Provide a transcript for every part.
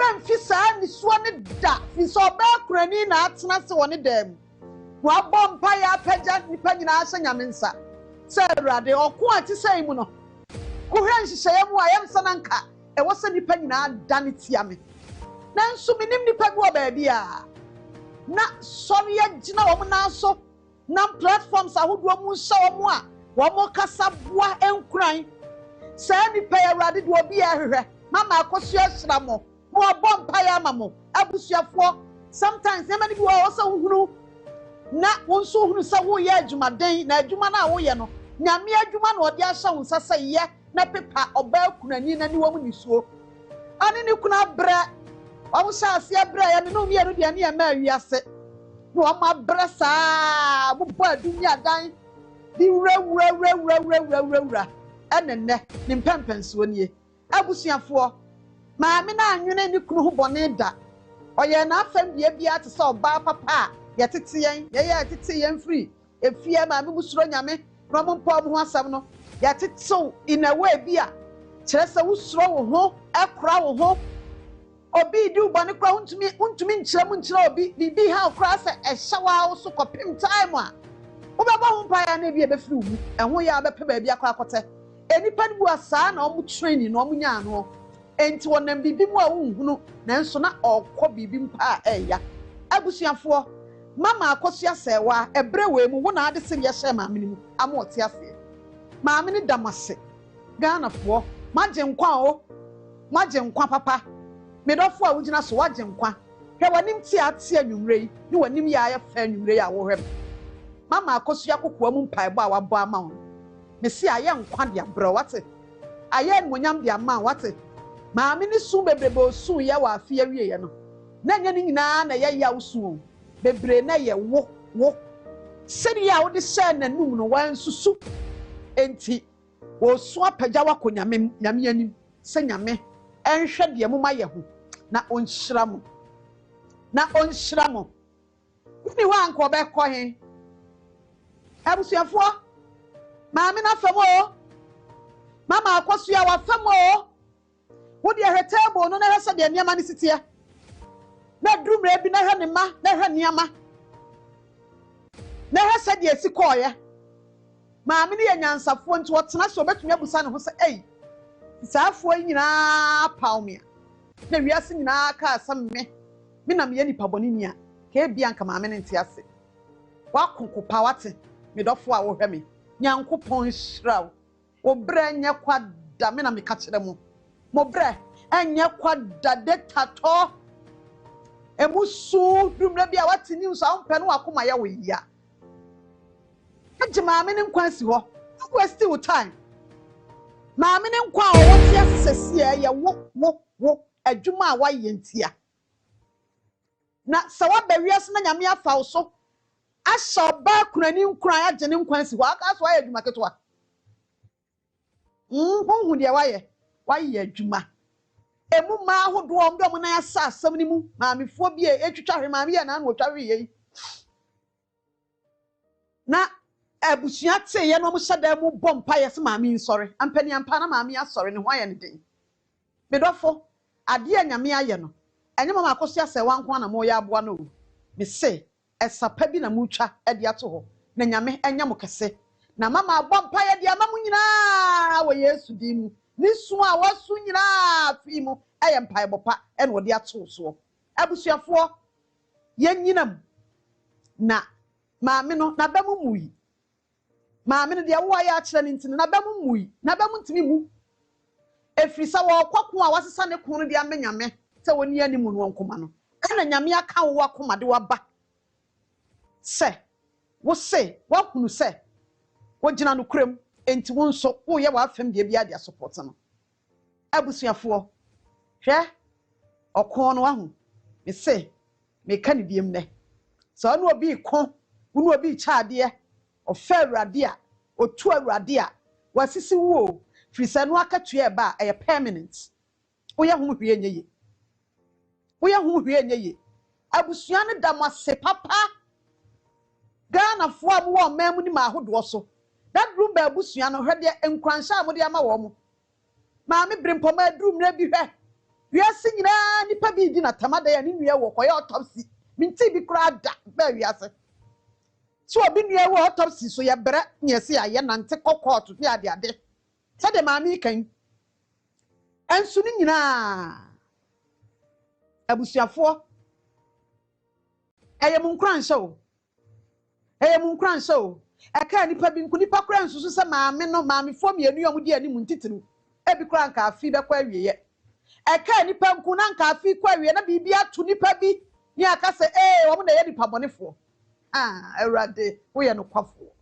Memphisa ni swane da. Fiso ba kurani na atena se woni dem. Wa bompa ya pagya nipa nyina asa nyamensa. Serwaa oku ati sai mu no. Ko hwan hyehyɛ mu ayam sananka. E wo se nipa nyina dane tia me. Nanso minim nipa bi wo ba bia. Na sɔre ya gina wo na so. Na platforms ahodo mu nhyɛ wo a wo mo kasa boa enkuran. Sa nipa ya Awurade de obi ahwehwɛ. Mama Akosu ahira mo. Mo bompa ya mamo. Abusuafo sometimes e mani bi wo so hunu na wonso hunu sa wo ye adwumaden na adwuma na wo ye no nyame adwuma na odi ahya wo sasa ye na pepa oba kunani na ni wo mu nisuo ani ni kuna bra wo sha ase bra ya me no mi ero dia ne ya ma wiase no ma bra sa bo adunya dan di wura enenne ni mpempenso nie abusuafo maame na anwene ni kunu ho bone da oye na afam bia te so oba papa yatete yen yatete yen free efie maame musuro nyame no mo mpo ho asam no yatete in a way bia kire se wusuro wo ho ekora wo ho obi di ubone kora untumi nkyira obi bibi ha kora se ehyawa wo so kopim time a wo beba ho mpa ya na bia be free wu eho ya be pe ba bia kwa akote enipa bu asa na omu training na omu nya no enti wonam bibi mu a wunhunu na nso na okọ bibi mpa eya abusuafo mama Akosu Serwaa ebre we mu wona ade sire ye hye maame ni mu ama ote ase maame ni damase Ghana fo magye nkwa papa medofo a wugina so wagye nkwa hwe wanim ti ate anwumre yi ni wanim ya ya fa anwumre ya wo hwem mama Akosu yakokwa mu mpaebo a wabo ama won me si aye nkwa de abro wate aye nwonyam de ama wate maame ni su bebrebe osu ye wa afia wie ye no na nya ni nyina na ye ya usu bebre na ye wo seri a wo de hye na num no wan susu enti wo so apagya wakonyame nyame anim se nyame enhwe de mu ma ye ho na onhyira mo ni wa anko be kɔ he abusuafo maame na fam o mama Akosu ya wa fam o wo de hwe table no na hwe se de niam ani sitia na drumre bi na hwe ne ma na hwe niama na hwe se de esi koye maame ne yansafoɔ nti wɔtena so obetumi abusa ne ho se ei saafoɔ nyina paumia na wiase nyina ka asam me na me nipa bɔne nia ka bia nka maame ne nte ase wakonkopa wate me dɔfo a wo hwɛ me nyankopɔn hyiraw wo brɛ nyɛ kwada me na me ka kyerɛ mo brɛ enye kwada detato emusu dumre bia wati ni nso ampe no akoma ya we ya maame ne nkwan si ho waste your time maame ne nkwan o woti asese ya wo adwuma a waye ntia na sawa bawiase na nyame afa so asha ba kunani nkwan agye ne nkwan si ho aka so aye adwuma ketwa hu de waye adwuma emu ma ahodo om na yasa asam ni mu maamefo bi etwitwa hwe maame ya na otwa hwe yi na abusua te ye no mo hyeda mu bompa ye se maame nsore ampani ampa na maame asore ne ho aye ne den medofo ade anyame aye no enye mama Akosu Serwaa nko na mo ya aboa no me se esapa bi na mutwa ade ato ho na nyame enya mo kese na mama bompa ye de amamu nyina wo Yesu di mu ni su a wasu nyina fi mu eye mpai bopa ene wo de ato so abusuafo ye nyinam na maame no na ba mu muyi maame no de wo ya akere ne ntine na ba mu muyi na ba mu ntimi mu efrisa wo kwako a wasesa ne kun no de amenyame se woni ani mu no nkoma no ena nyame aka wo akoma de waba se wo se wakunu se wo gina no krem enti wo nso wo ye wa afem de bia de support no abusuafo hwe okon no ahu me se me ka ne biem ne so no obi ko wo obi chaade ofa Awurade a otu Awurade a wasisi wo frisa no akatua e ba e permanent wo ye hu hwe enye abusua ne damase papa Ghana fo a wo mamu ni ma ahodo so that room ba abusua no hwede enkwansha amode ama wo mo maame brimpoma adrum na bi hwe wiase nyina nipa bi di na tamada ya ni nua wo koye autopsy minti bi kura da ba wiase so obi nua wo autopsy so ye bere nyese aye nante court bi ade se de maami kan ensu ni nyina abusuafo eye munkran show aka nipa bi nkunipa kura nsusu se maami fo mienu yom di ani muntitiru ebi kura nka afi be kwa wieye aka nipa nkuna nka afi kwa wieye na bibi atu nipa bi ni aka se wo na ye nipa bonefo awurade wo ye no kwafo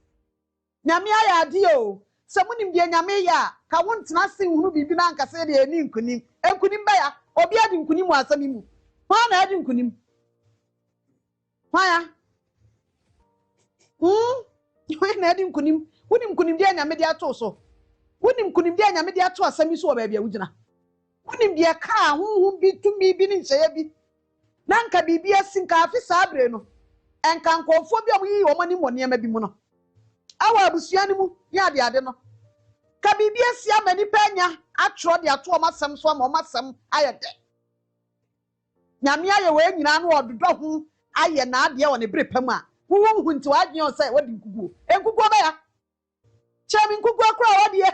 nyame aya ade o se munim de nyame ya ka wontena se hunu bibi na nka se de ani nkunim ba ya obi adi nkunim asami mu ha na adi nkunim ha ya na adi nkunim wonim nkunim de nyame de ato so wonim nkunim de nyame de ato asami so ba bia wugina wonim de ka huhu bi tumi bi ni nhyeye bi na nka bibi asinka afi sabre no enka nkofo bi oyi wo mani mone ma bi mu no awa abusua ni mu ya ade no ka bibi asi amani panya atro de ato o masem so ma o masem ayede nyame aye we nyina no ododo ho aye na ade wo ne bere pam a wo hu nti wadwen o sai wadi nkuguo enkuguo ba ya chemi nkuguo akura wadi e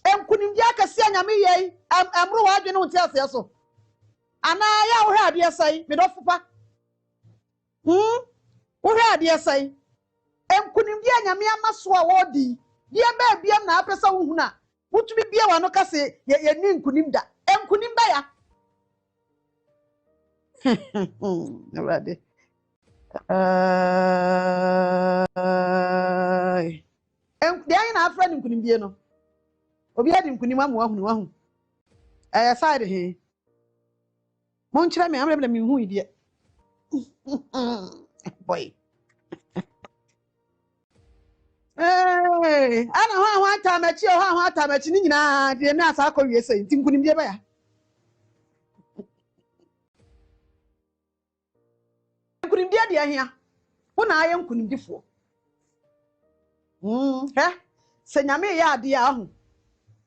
enkunim dia kase nyame ye amro wadwen no nti ase so ana ya wo ha ade sai me do fupa wo ha ade sai enkunim dia nyame amaso a wodi dia ba biam na apesa wo hu na wutumi bia wa no kase ye ni nkunim da enkunim ba ya nobody de ayi na afra ni nkunim bie no obi adi nkunim amu wahu side he mon kire me amre me hu ide boy ana ho atamachi ho atamachi ni nyina de na asa akọ wie sei nkunim bie ba ya nkunim bie de ahia wo na aye nkunim difo se nyame ya ade ahu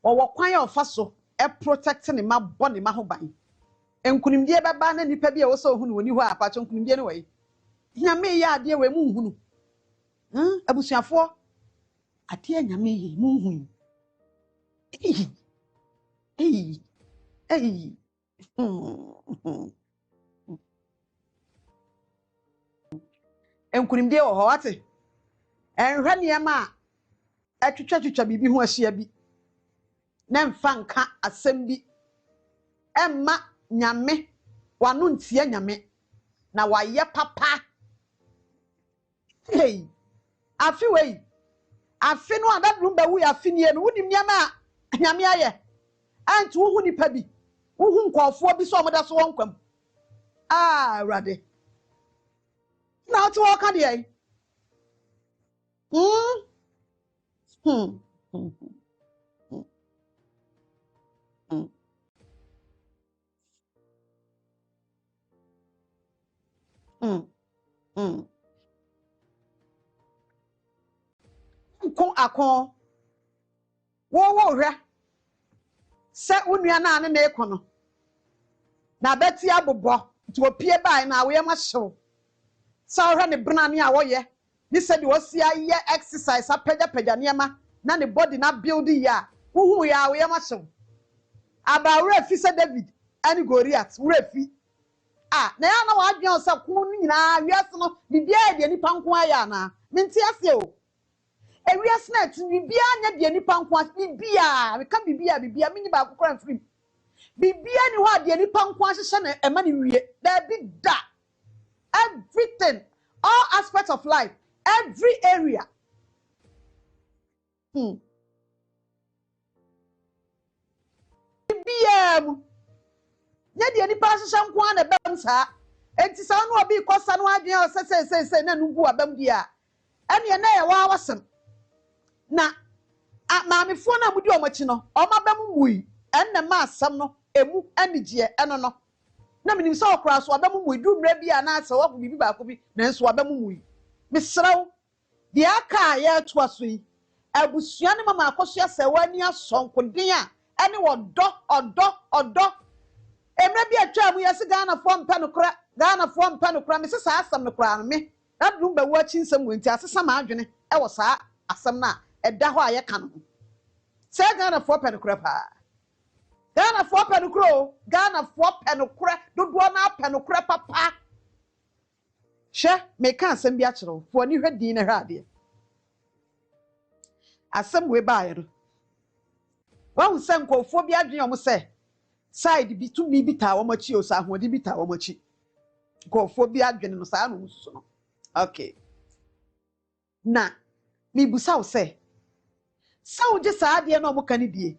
wo kwan ya ofa so e protect ne ma bone ma ho ban nkunim bie baba na nipa bia wo so hu no woni ho apacho nkunim bie ne wai nyame ya ade we mu hu no abusuafo ade nyame ye mu hu enkunim bie wo ho ate enhwe niema atwitwa bibi ho ahia bi na mfa nka asem bi emma nyame wanu ntie nyame na waye papa afi wei afi no adadrum ba wu afi nie no wunim niema nyame aye anti wo hu nipa bi wo hu nkofo bi so omoda so wonkwam awrade na to waka de ai akon wo hwe se unua na ane na ekono na beti abobo ti opie bai na we ma hyew sa hwe ne bena ne a wo ye ni se de wosi aye exercise apagya niema na ne body na build ya huhu ya we ma hyew aba we fi se David ani Goliath we fi na ya na wa adwen se ko nyina wiase no bibia de nipa nko aya na menti ase o ewiase na ti bibia anya de nipa nko ase bibia me ka bibia mini ba akokora mfrim bibia ni ho de nipa nko ahye na ema ne wie there be that everything all aspects of life every area bibia nya de nipa ahye nko na bam sa enti sa no obi kosa no adwen o se na nugu abam dia ene na ye wa wasem na maamefo na mudi omachi no omabam mui enne ma asam no emu anigye eno no na minim se okra so abam mui du mra bi ana ase wo bibi ba ko bi na nso abam mui misraw de aka ya to aso yi abusua ne mama akoso ya Serwaa ni asonko den a ene odo Emre bi atwa mu yesi Ghana fo mpa no kra me sesa asam no kra me na dum ba wo achi nsam wenti asesa ma adwene e wo saa asam na eda ho aye ka no se Ghana fo pa no kra pa Ghana fo pa no kro Ghana fo pa no kra dodo na pa no kra papa she me ka asam bi a kire fo ni hwedin na hwade asam we ba ye no wa hu se nkofo bi adwene o mo se side bi to mi bi ta wo machi o sa hodi bi ta wo machi nkofo bi adwene no sa no susu no okay na mi busa wo se sa wo je sa ade na o mo kan die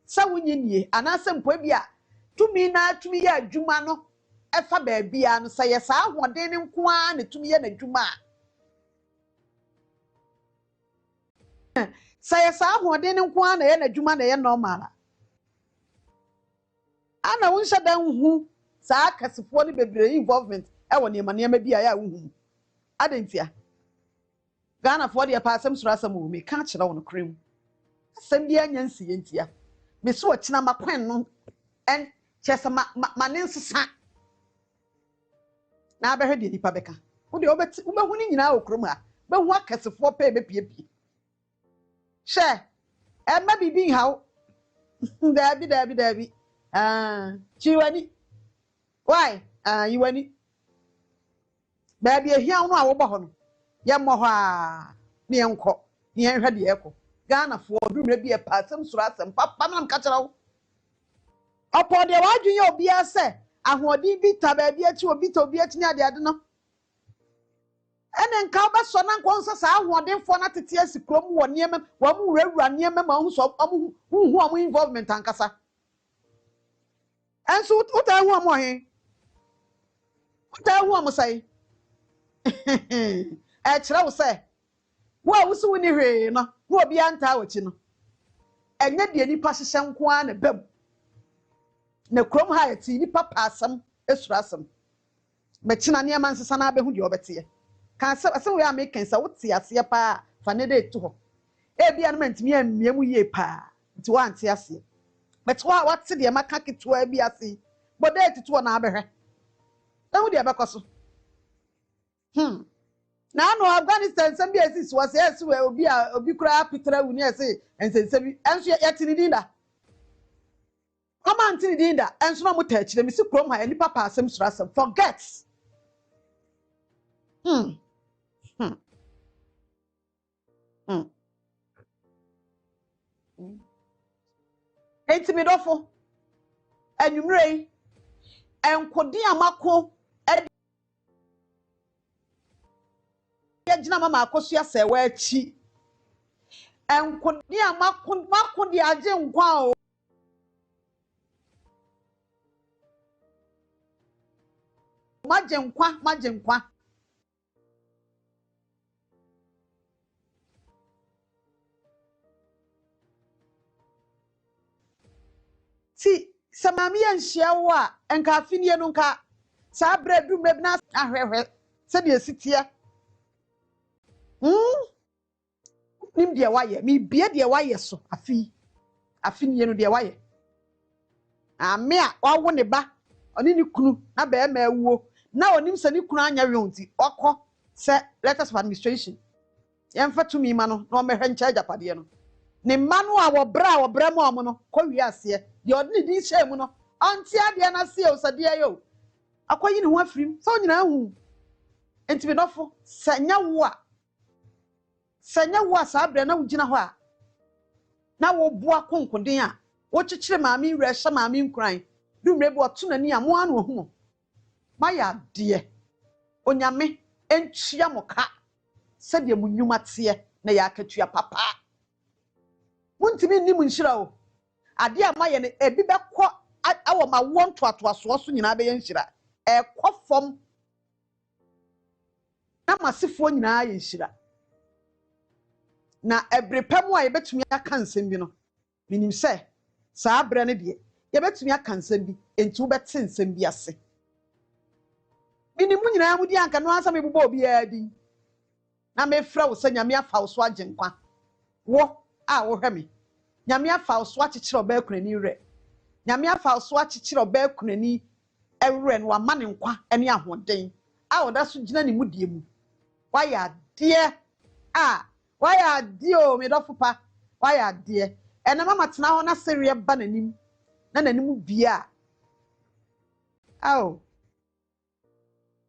sa wo nyenie anase mpo bi a tumi na tumi ya adwuma no efa ba bia no sa ye sa hodi ne nko a na tumi ya na adwuma sa ye sa hodi ne nko a na ye na adwuma na ye normal ana won hye dan hu saa kasefo ne bebre involvement e wo ne ma bi a ya hu adentia Ghana for the pasam sura asam wo me ka kire wo no krem asam bi anya nsiye ntia me so okina makwan no en chese ma ne nsesa na abehwe de nipa beka wo de obeti wo behu ni nyina okrom a behu akasefo pe be pie she e ma bibi hawo dabi chiwani why yiwani baby ehia no a wo bo no ye mo ho a ne enko ne enhwe de eko Ghana fo dumre bi e pasam sura asem papa nam ka kira wo opo de wadwun ye obi ase ahodi bi ta baby achi obi ta obi achi ne ade no ene nka ba so na nkonsa sa ahodi fo na tete asikrom wo ne em wo mu wurawura ne em ma hu so hu involvement ankasa enso uta hu amo he uta hu amo sai e kire wo sai wo awusu ni hwe no wo obi anta awochi no enye de nipa hyehye nko a na bam na krom ha yati nipa pasam esurasam mechina ne man sesa na abehu de obete kan asem we american sa wote ase pa fa ne de to ho e bia no mantimi amiem ye pa nti wa ante ase but what de maka kitwa bi ase but de tito na abehwe na wo de abekoso na no Afghanistan sem bi esi was yes we obi kura pitra wu ni ese ensense bi enso yatini dinda kama ntini dinda enso na muta akire mi si krom ha ni papa asem surasem forget enti mi dofo anwumrei enkodi amako gina mama Akosu ya Serwaa achi enkodi amako di age nkwa o maje nkwa ti samami ya nhia wo a enka afinie no nka sa bredu mrebi na ahwehwe se de esitia nim de waye mi bie de waye so afinie no de waye ame a wawo ne ba oni ni kunu na be ma awuo na onim se ni kunu anya wonti okọ se letters of administration yemfa tumi ma no na o mehwe ncha japade no ne ma no a wo bra mu omo no ko wi ase de odini di hye mu no anti ade na se o sade ayo akoyi ne ho afirim so nyina hu enti bi nofo sanya wo a sa bra na wugina ho a na wo bua konkoden a wo kyekyere maami wura hye maami nkran dumre bi oto nani a mo anu ohu ma ya de onyame entua moka sede munyuma te na ya akatua papa muntimi ni munhira o ade a ma ye ne ebi bekọ awo ma wonto atoaso so nyina be ye nhira ekofom na masifo nyina ye nhira na ebrepam a ye betumi aka nsem bi no minim se saa bre ne de ye betumi aka nsem bi enti wo bete nsem bi ase minim nyina mu di anka no ansa me bubo obi adi na me fra wo se nyame afa wo so agenkwa wo a wo hwe me nyame afa wo so akyekyere oba akunani re nyame afa so achichiro ba kunani ewre no ama ne nkwa ene ahoden a oda so gina ne mudie mu waya de waya de o me dofopa waya de ene mama tena ho na serie ba nanim na nanim bia aw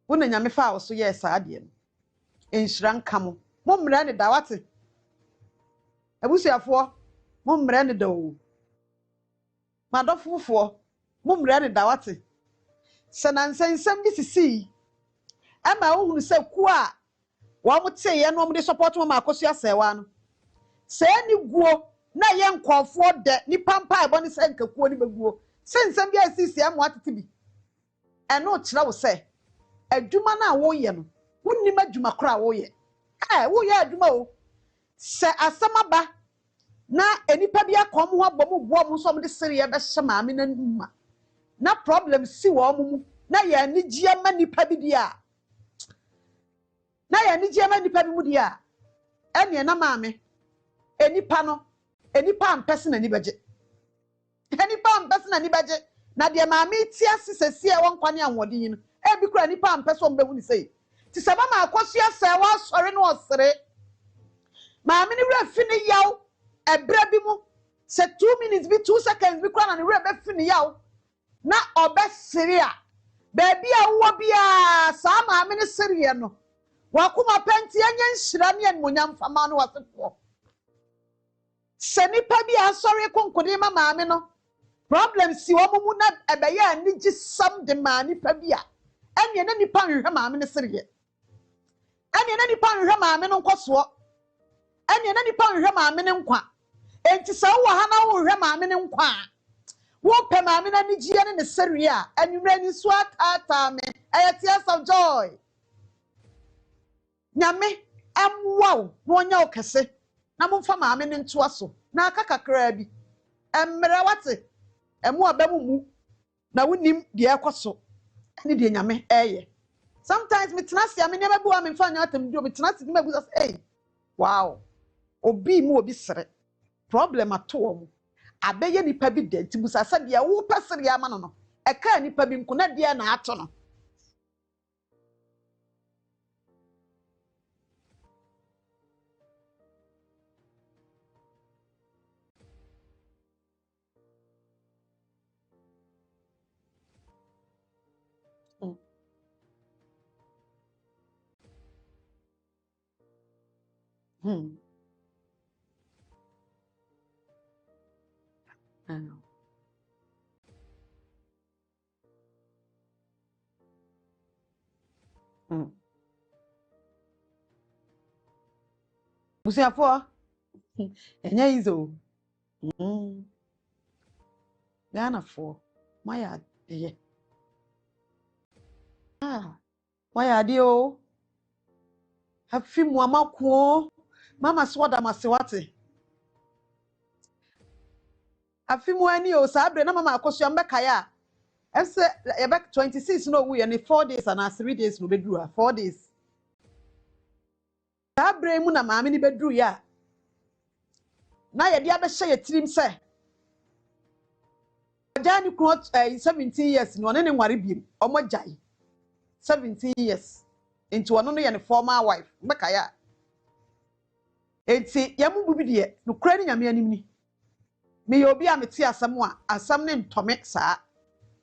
wona nyame fa so ye sa ade no enhira nka mo mmre ne da wate abusuafo mo mmre ne da o madofofo mo mmre ne da wate senansensem bi sisi ama ohunu se ku a wo mote ye no mo de support mo Akosu Serwaa no se ni guo na ye nkofo de ni pampa ebo ni se nkakuo ni beguo sensem bi asisi am atete bi eno kira wo se adwuma na wo ye no wonnim adwuma kora wo ye wo ye adwuma o se asamaba na enipa bi akom ho abom bo mo so mo de sere ye be hye maame na numa na problem si wo mu na ye anigye ma nipa bi dia na ye anigye ma nipa bi mu dia ene na maame enipa no enipa ampese na ni beje enipa ampese na ni beje na de maame ti asesesi e won kwane anwodin no e bi kura enipa ampese on behu ni sei ti seba ma Akosu Serwaa sore no osere maame ni wura fini yaw ebra bi mu se 2 minutes bi 2 seconds bi kura na ni wura be fini yaw na obesere a baby a wo bia sa maame ni sere no wakuma penti anya nhira ne anmonyam fama no wasefo se nipa bi asore konkode ma maame no problem si wo mu na ebeye ani gi sam de ma nipa bi a ene na nipa nhwe maame ni sere ene na nipa nhwe maame no nkoso ene na nipa nhwe maame ni nkwa enti sa wo ha na wo nhwe maame ni nkwa wo pe maame na ni gie ne sere a anwura ni so atata me tears of joy nyame amwaw no nya okese na momfa maame ne nto aso na aka kakra bi emre wate emu abamu na wonim de ekoso ani de nyame eye sometimes me tenase ame ne babu ame mfa nya atam dio me tenase me babu say wow obi mu obi sere problem ato mu abeye nipa bi de tibusa sa de wo pesere ama no eka nipa bi nko na de na ato no Hmm. Hmm. Busiafo enya izo. Gana fo. Maya ye. Maya di o. Hafi mu amako. Mama swada masewate. Hafi mu ani o sabre na mama Akosu mbeka ya. Ese ye back 26 no we ni 4 days and 3 days no bedru 4 days. Sabre mu na maame ni bedru ya. Na ye dia be hye ye tirim se. Jani ko 17 years no ne nware biem. Omo jai. 17 years. Into ono no ye ne former wife. Mbeka ya. Enti yamu bubi de no kura ni nyame anim ni. Me ye obi a meti asam a asam ne ntome saa.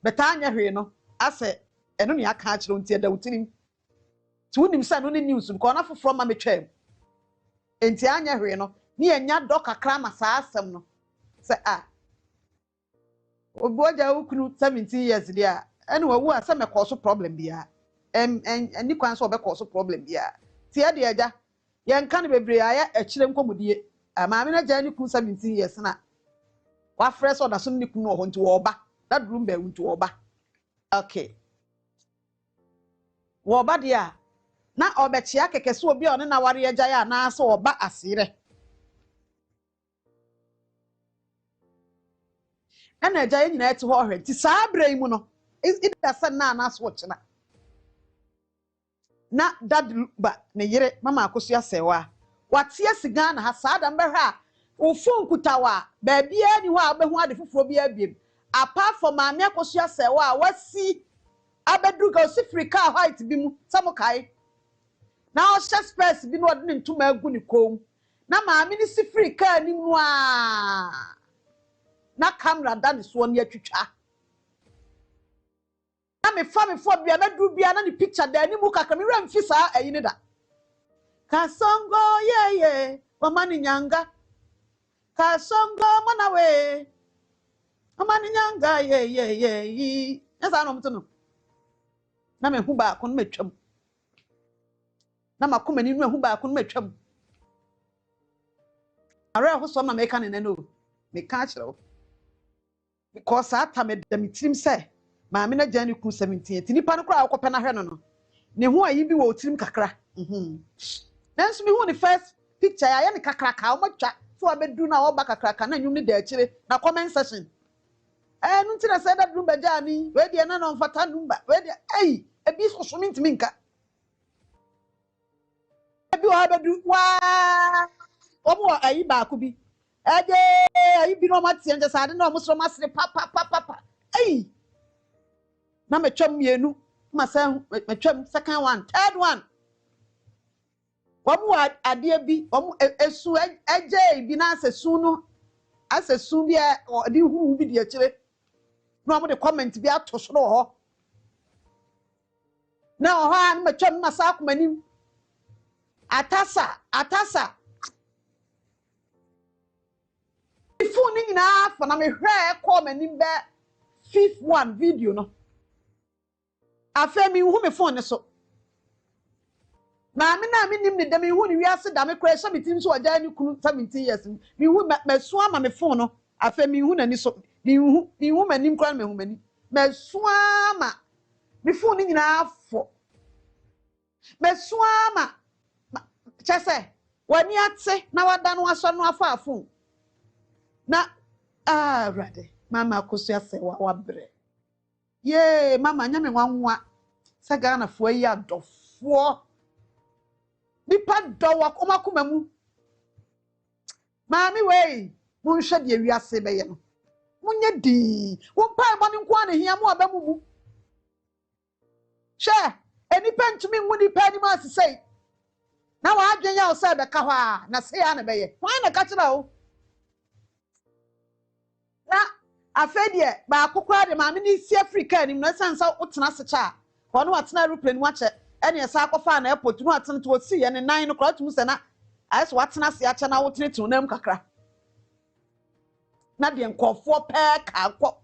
Beta anya hwe no ase eno ne aka akiro nti da wutirim. Ti wonim sa no ne news ko na foforo ma metwam. Enti anya hwe no ne anya do kakra ma saa asam no. Se oboja ukunu 17 years dia ene wawu ase me cause problem bia. Ni kwan so be cause problem bia. Ti e de aja ye nka ne bebre aya akire nkomudie. Maame na ja ni ku 17 years na wa fresh order so ni kunu ho nti wo ba that room be nti wo ba okay wo ba dia na obechia kekese obi one na ware agya ya na ase wo ba asire ana agya nyina ete ho hwe ti saa brai mu no ida san na na so china na dad ba ne yire mama Akosu Serwaa wate asiga na ha saa da mbehwa ofun kutawa ba bia ni ho abehu ade foforo bia biem apart from maame Akosu Serwaa wasi abeduga osifrika white bi mu samukai na o hye space bi no ode ne ntuma agu ne kom na maame ni sifrika ni mu a na camera da ne so ne atwitwa na me fa me fo bia na du bia na ne picture da ni mu kakra me ram fi saa ayi ne da kasongo ye mama ni nyanga kasongo mana we mama ni nyanga ye esa no mto no na me hu ba ko no matwam na makoma ni no hu ba ko no matwam ara ho so na me ka ne no me ka kire because ata me dem tirim say maame na jani ku 17 nipa no kra akopɛ na hwɛ no ne ho ayi bi wɔ tirim kakra nanso me hu ne first picture ya ne kakra ka o matwa so abedu na oba kakra ka na nwum ne da akire na comment section no ntina say da dum ba jani we de na no mfata numba we de ebi so ntimi nka ebi o abedu wa omo ayi ba ko bi ayi bi no matie nje sade na omo so masere pa na metwam mienu masa metwam second one third one omo ade bi omo esu eje bi na asesu no asesu bi odi hu bi de akire na omo de comment bi ato so no ho na ho an metwam masa akomanim atasa phone ni na fa na me hwe call manim be fifth one video no afa mi hu me phone ne so na me nim ne da me hu ni wiase da me kra sha metim so oja ni kunu 17 years me hu me so ama me phone no afa mi hu na ni so ni hu manim kra me hu mani me so ama me phone ni na afo me so ama chese wani ate na wada no aso no afa phone na rade mama Akosu Serwaa wabre ye mama nya me nwanwa SAGA na fo yi adofo nipa dowa komakoma mu mami we munhwe de wiase beye no munye di wo pa bo ne nko an hia mo aba mu she enipa ntumi nwu nipa ni ma sesei na wa adwen ya o se be ka ho a na se ya na beye wan na ka kira o na afedie ba akokwa de maame ni si Africa ni no sansa utena secha kono watena aeroplane wache ene esa akofa na airport no atena to si ye ne nan no kra tumu se na ayeso watena se ache na wotene tunam kakra na de nkofo pe ka akọ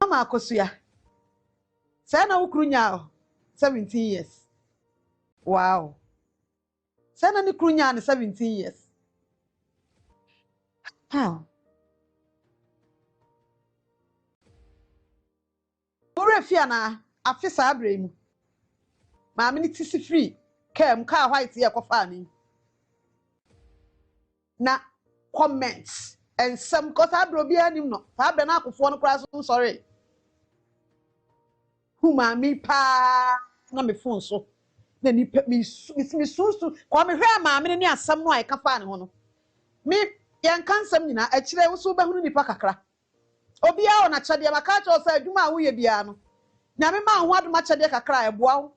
mama Akosu ya se na wukru nya 17 years wow se na ni kru nya 17 years how Orefia na afisa abremu maame ni tisi free kem car white ye kofa ni na comments and some cause abro bia nim no abra na akofo no kra so sorry hu maame pa na me phone so na ni mi susu ko me hwe maame ni asam no ai kafa ne ho no mi yan kansam nyina akire wo so bahunu nipa kakra obia ona chade maka cho sa adwuma wo ye bia no nyame ma ho adoma chade kakra eboa wo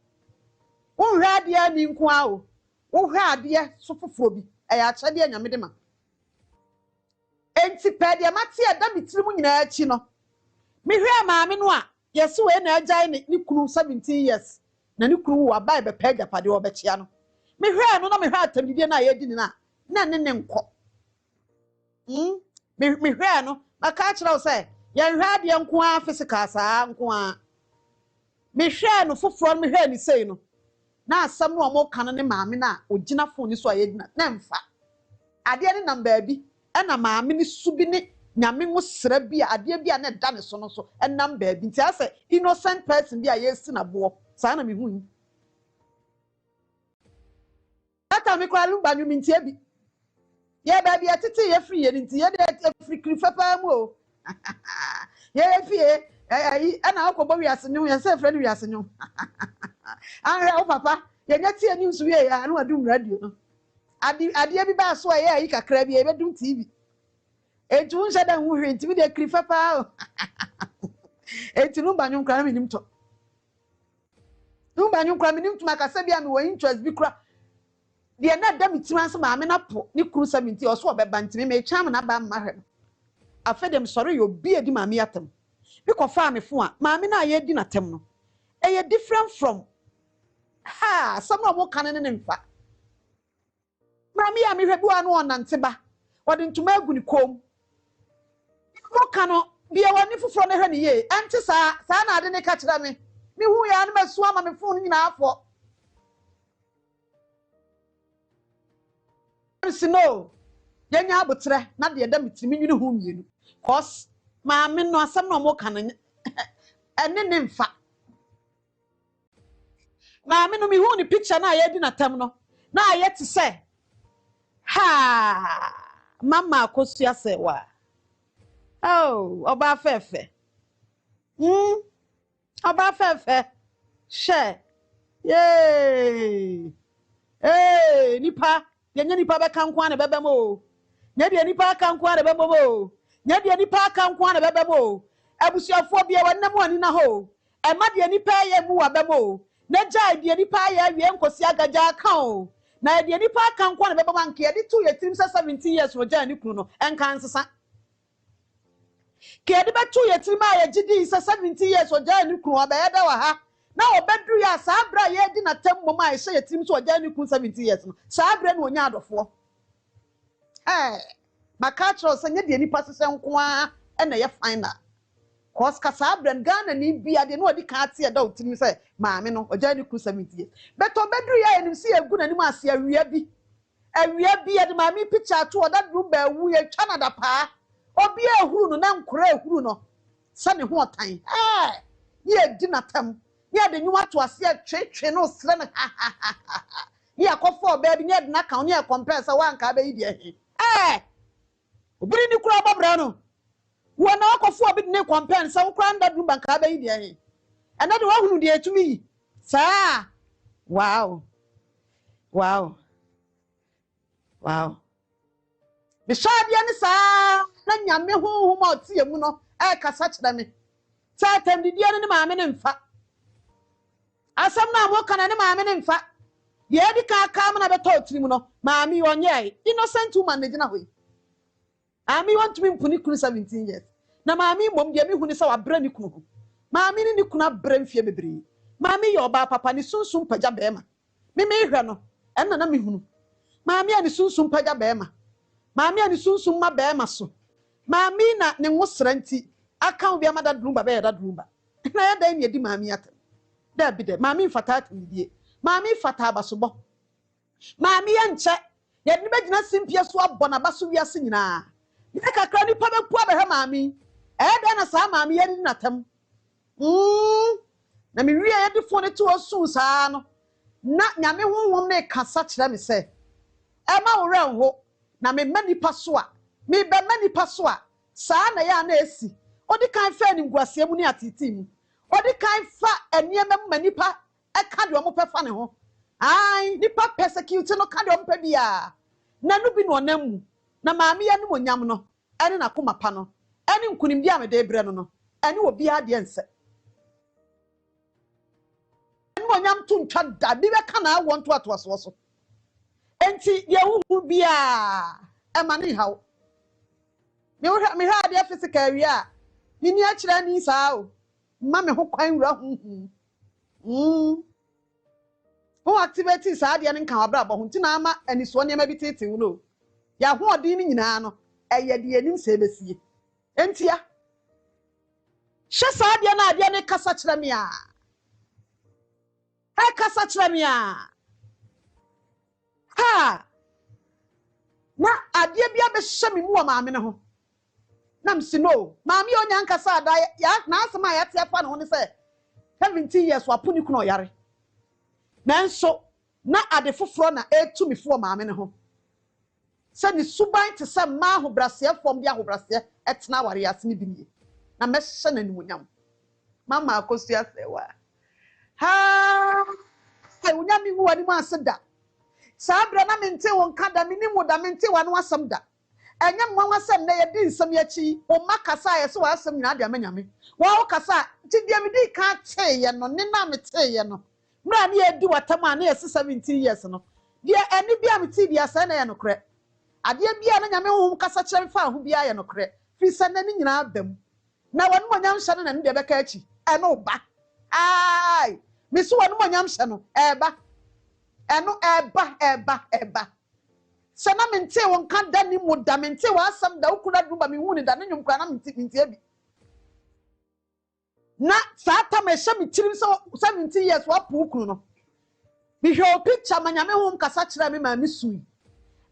hwe ade ani nko a wo hwe ade so foforo bi ya chade nyame de ma enti pede mate ada mitirimu nyina achi no mi hwe maame no a yesi we na agya ni kunu 17 years na ni kunu wa bai be pede pade wo be chia no mi hwe no na mi hwe atamidie na ye di ni na ne nko mi hwe no maka kira wo say ye hwe ade nko a physical saa nko a mi hwe no foforo mi hwe ni sei no na asam no mo kan ne maame na ogina phone ni so a ye di na mfa ade ni number bi na maame ni subi ni nyame ngo sra bi ade bi a na da ne so no so number bi nti ase innocent person bi a yesi na bo saa na mi hu yi ata mi kwa lu ba nyu mi ntie bi ye ba bi atete ye free ye nti ye de free krifafa mu o ye fie ayi ana akobo wi ase nyu ye se frɛ no wi ase nyu anra o papa ye nyati ani nsu ye ya no adum radio no ade bi ba so ye ayi kakra bi ye bedum tv Enti won shada hu hwe enti de krifa pa. Enti no banyu kra menim to. No banyu kra menim to makasa bia me wo interest bi kra. De na da mitima so maame na po ni kru 70 o so obeba ntimi me twa na ba ma hwe. Afedem sorry yo bi edi maame atem. Bi ko fa me fo a maame na ye di na tem no. E different from some of what can in fa. Mammy, I may have one and tiba. What into my good comb? What cannot be a wonderful from the honey, and to Sana didn't catch me. Me who I am swam on the phone in our for. No, then you have to not the adam to me whom you. Cause mammy no some no more cannon and then fa. Mammy no me who the picture now I didn't terminal. Now yet to say. Ha! Mama Akosu Serwaa. Oh, Oba Fefe. Oba Fefe. She. Yay! Hey, nipa. Yenye nipa beka nkwa na bebe mo. Nye nipa aka nkwa na bebe mo. Nye nipa aka nkwa na bebe mo. Abusuafo bia wanna mo ani na ho. Ema de nipa ye mu wa bebe mo. Na jai de nipa ye wie nkosi agaja aka o. Na de nipa aka nkwa na bebe manke de tu ye tirim 17 years wo jai ni kunu no enka nsesa. Ke de be tu ye tirim a ye gidi 17 years wo jai ni kunu oba ye da wa ha. Na obedru ya sa abra ye di na tem mom a ye ye tirim so jai ni kunu 17 years no. Sa abra no onya adofo. Makatro se nye de nipa sese nko a na ye final. Cause kasa abra Ghana ni bia de no odi ka ate da otirim se maame no jai ni kunu 17 years. But obedru ya enim se egu na nim ase awia bi. Awia bi ya de maame picture to oda drum ba wu ye twa na da pa. Obi ehuru no na nkora ehuru no. Se ne ho otan. Ye di na tam. Ye de nyuma to ase twetwe no sre na ye akofo ba bi ye de na kan ye compare sa wa nka ba yi de ehe. Obiri ni kura babra no. Wo na akofo bi de ne compare sa wo kura nda drum ba nka ba yi de ehe. Ena de wa hunu de etumi yi. Sa. Wow. Wow. Wow. Me shade ani sa na nyame honhom a otie mu no kasa kire me. Sa tem de die ne maame ne mfa. Asam na mo kana ne maame ne mfa. Ye di ka aka am na beto otirim no maame onye innocent woman ne gina hoyi. Ami want me mpuni kunu 17 years. Na maame mom de me huni sa wa bra ni kunu ho. Maame ni kunu abra mfie bebre. Maame ye oba papa ni sunsun pagya bema. Me hwe no enna na me hunu. Maame ani sunsun pagya bema. Maame ani sunsun ma bema so. Maame na ne nwosra nti aka obi amada drumba be da drumba. Na ya da ni edi maame ata. Da bi de maame mfata atindie. Maame fata abasobo. Maame ye nche ye ni begina simpie so abona baso wiase nyina. Ye kakra ni pa bepu abehe maame. Da na sa maame ye ni natam. Na me wie ye de fo ne to osu saa no. Na nyame honhom na kasa kire me se. Ema wo renho na me mani paso a. Me be mani paso a. Saa na ya na esi. Odi kan fa ni nguase mu ni atiti mu. Odi kan fa eniema mani pa eka de omo pe fa ne ho. Ai nipa persecute no ka de omo pe bia. Na no bi no namu. Na maame ya ni monyam no. Ene na koma pa no. Ene nkunim bia me de ebre no no. Ene obi ade ense. Ene monyam tu ntwa da bi be ka na won to ato so. Enti ye hu bia e ma ni hawo. Me ha de physical wi a. Ni ni a kire ni saa o. Ma me ho kwan wura hu. Who activities are the nkan abra bo hunti na ama aniso ne ma bitete wu no ya ho odi ni nyina no eye de anim se besie entia hye sa de na ade ne kasa kire me a kasa kire me a ha na ade bia be hye me mu wa maame ne ho na msi no maame onya nkasa ada ya na asema ya te afa ne ho ne se 17 years wa puni kuno yare nanso na ade foforo na etumifo maame ne ho se ni suban te se ma ho brase fom bia ho brase etena ware asene bi nie na mehye na nimunyam mama Akosu Serwaa ha ai unyami hu ani ma aseda sa bra na mente won ka da minimu da mente wa no asam da enya mwanwa sem na ye di nsem ya chi o makasa ye so asem nyina de amanyame wa o kasa ti de me di ka te ye no ne na me te ye no mra na ye di watam a na ye 17 years no de eni bia me ti bia sa na ye no kre ade bia na nyame ho kasa kire fa ho bia ye no kre fi sa na ni nyina abam na wonu monyam hye no na ne de beka achi eno ba ai me so wonu monyam hye no eba eno eba sana mente won kan da ni mu da mente wa asam da ukuna duba mi hu ni da ne nwum kra na mente abi na saata me hye mi tirim so 70 years wa pu ukunu no mi hwe o picture manyame hu kasa kira me ma mi sui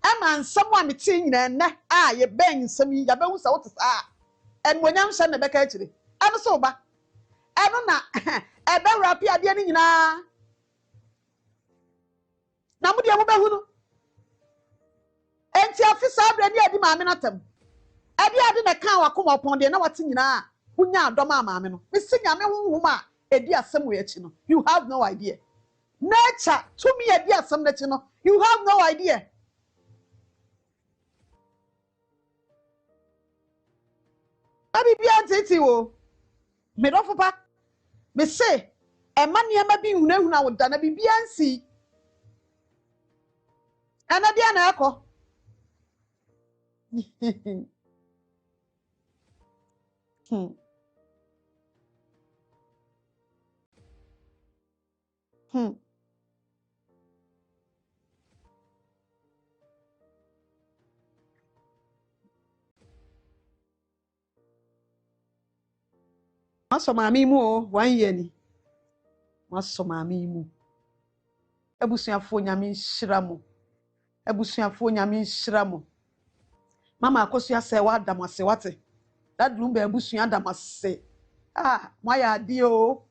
e ma nsam a me ti nyina enne a ye ben nsam yi ya be hu sa wote sa en monyam hye na beka akire eno so ba eno na e be rapi ade ni nyina na mu de mu be hu no enti afisa abrani adi maame natam adi na kan wakoma opon de na wate nyina hunya adom maame no misi nyame honhom edi asem we achi no you have no idea nature to me edi asem na chi no you have no idea abi bia ntiti wo me do fopa me se e ma niam bi hunahuna wo da na bibia nsi ana dia na akọ Maso mami mu o 1 year ni maso mami mu ebusuafo nyame nhyira mo ebusuafo nyame nhyira mo mama Akosu Serwaa damase wate that room be ebusua damase moya ade o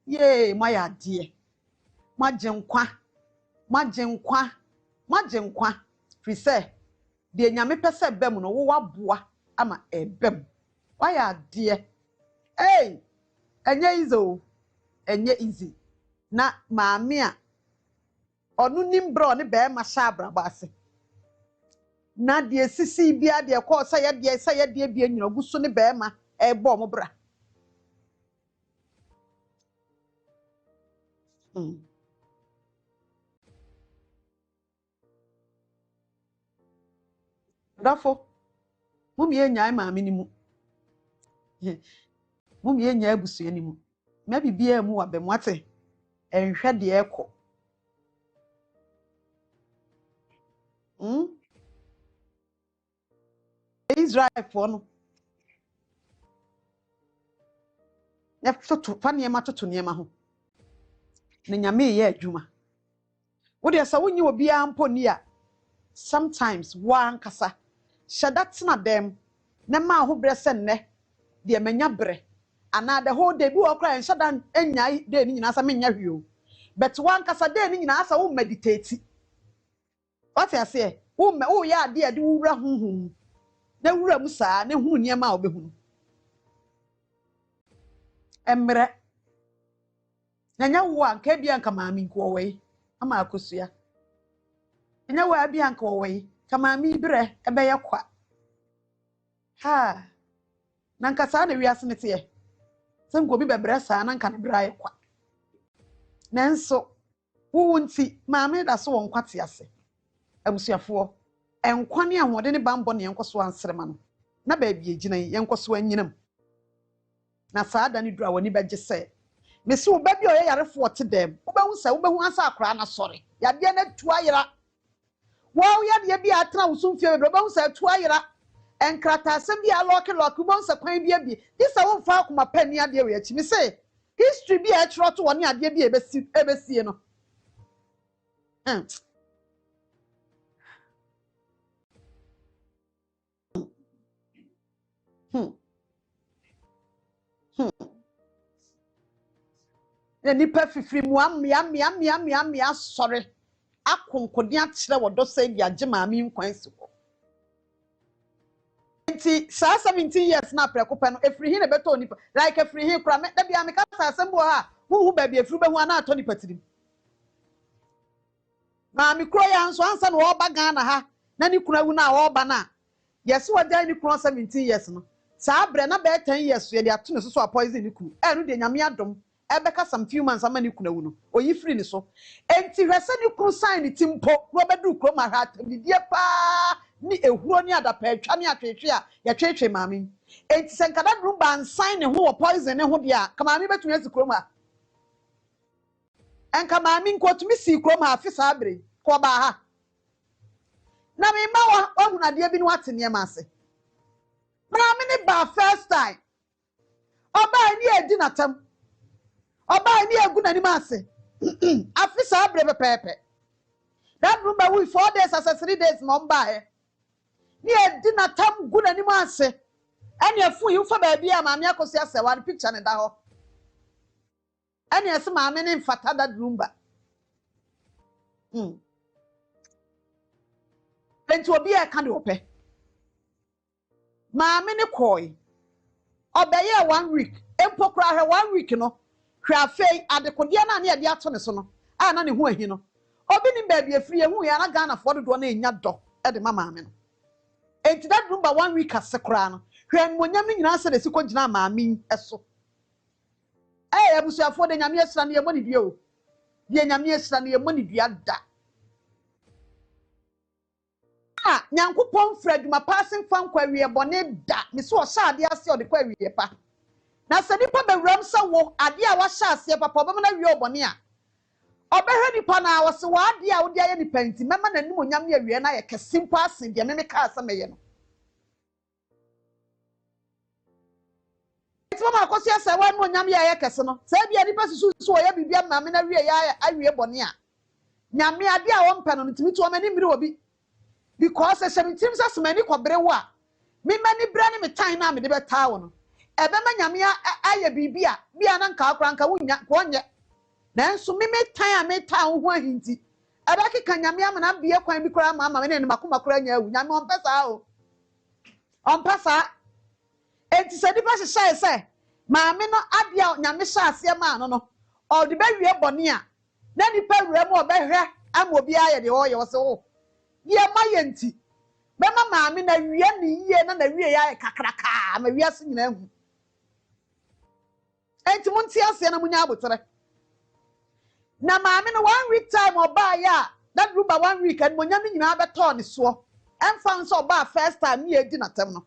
ye moya ade magenkwa fi se de nyame pese bem no wo waboa ama ebem moya ade enye easy na maame a onu nimbro ne be ma sha abrabase na de sisi bia de ko sa ye de bia nyina guso ne be ma ebo mo bra dafo mumi enya maame ni mu mumi enya abusua ni mu ma bibia mu wa be mo ate enhwe de eko Israel for no ya foto fa niema toto niema ho ne nyame ye adwuma wo de sa wonyi obi amponi a sometimes wan kasa shadatna dem na ma ho bre senne de manya bre ana the whole day bi wo kra shadan enya de ni nyina sa menya hwio but wan kasa de ni nyina sa wo meditate what you say wo ya de ade wura honhom na wura mu saa na hunu niema a obehunu emre nanya wo anka bia anka maami nko we ama Akosu ya nanya wo bia anka we ka maami bre ebe ye kwa na nka saa na wiase ne te senko bi bebre saa na nka ne bra ye kwa nanso wo nti maami da so won kwate ase abusuafo enkwane ahode ne bambo ne yenkoso ansrema no na ba bia gina yenkoso anyinam na saa da ne dura woni beje se me se wo ba bi o yarefo te dem wo ba hu sa wo ba hu asa akra na sori ya de na tu ayira wo ya de bi atra wo sumfie wo ba hu sa tu ayira enkrata asem bi aloke wo ba hu sa kwan bi abi disa wo fa akoma pani ade we achi me se history bi a chro to woni ade bi ebesie no nipa fifiri mu amia sori akonkodi akyere wodo sai dia age maami nkwan si ko nti saa 17 years na prekope no efiri hi na beto nipa like efiri hi kura me da bia me ka sa asembo ha hu ba bia efiri behu ana ato nipa tirim maami kuro ya nso ansa na wo ba Ghana ha na ni kuna wu na wo ba na Yes, what die ni kunu 17 years no. Saa bre na be 10 years ye de ato ne so poison ni kunu. E no de nyame adom. Ebeka some few months ama ni kunu wu no. Oyi free ni so. Enti hwese ni kunu sign ni timpo no bedu kuro ma ha tabidie pa ni ehuro ni adapa atwa ni atwetwe a ya twetwe maami. Enti senkada drum ban sign ne ho poison ne ho de a ka maami betumi asi kuro ma. Enka maami nkotumi si kuro ma afi saa bre ko ba ha. Na me ma wa hunade bi ni wate ne ma ase. Maami ni ba first time. Oba ni edi natam. Oba ni egu na ni ma ase. Afi saa bre pepepe. That room ba we 4 days as 3 days no mba he. Ni edi natam gu na ni ma ase. Eni afu yi fa ba bia maami Akosu Serwaa picture ne da ho. Eni ese maami ni mfata that room ba. Enti obi e ka de ope. Maami ni koi. Obeye 1 week. Empokra he 1 week no. Hwa fei adekodia na na de ato ne so no. A na ne ho ahi no. Obi ni ba bia free hu ya na Ghana for do na enya do e de maami no. Enti that room ba 1 week asekra no. Hwa mmonyam ni nyina se de siko gina maami eso. Abusuafo de nyame esra ne yemoni dua o. De nyame esra ne yemoni dua da. Nyankopon Fred ma passing fan kwa wie bone da me so o sha ade ase o de kwa wie pa na se nipa bewram se wo ade a wa sha ase papa obem na wie obone a obehwe nipa na wo se wa ade a wo de aye nipa nti mema na nim onyam ne wie na ye kesimpo asen de me ka asa meye no eti mama Akosu Serwaa nim onyam ye aye kese no se bia nipa susu so wo ye bibia ma me na wie ya awie bone a nyame ade a wo mpa no ntimi to o mani mire obi. Because a 17 says many cobrewa. Me many brandy me time na me de betawo no. Ebe ma nyame aye bibia bia na nka akranka wunya kwonye. Nanso me time me town ho ahinti. Ebe keka nyame am na bie kwan bi kora ma me ne makoma kora nya awu. Nyame onpesa o. Onpesa. Enti se dipa se maame no ade a nyame sha ase ma no no. O de be wie bone a. Na nipa wura mu obehwe am obi aye de o ye wo se o. Ye mayenti bema maami na wie ni ye na wie ya kakraka ma wie ase nyina hu enti munti ase na munya abotere na maami no 1 week time oba ya that group 1 week and munya mi nyina beto ne so emfa nso oba first time ni edi na tem no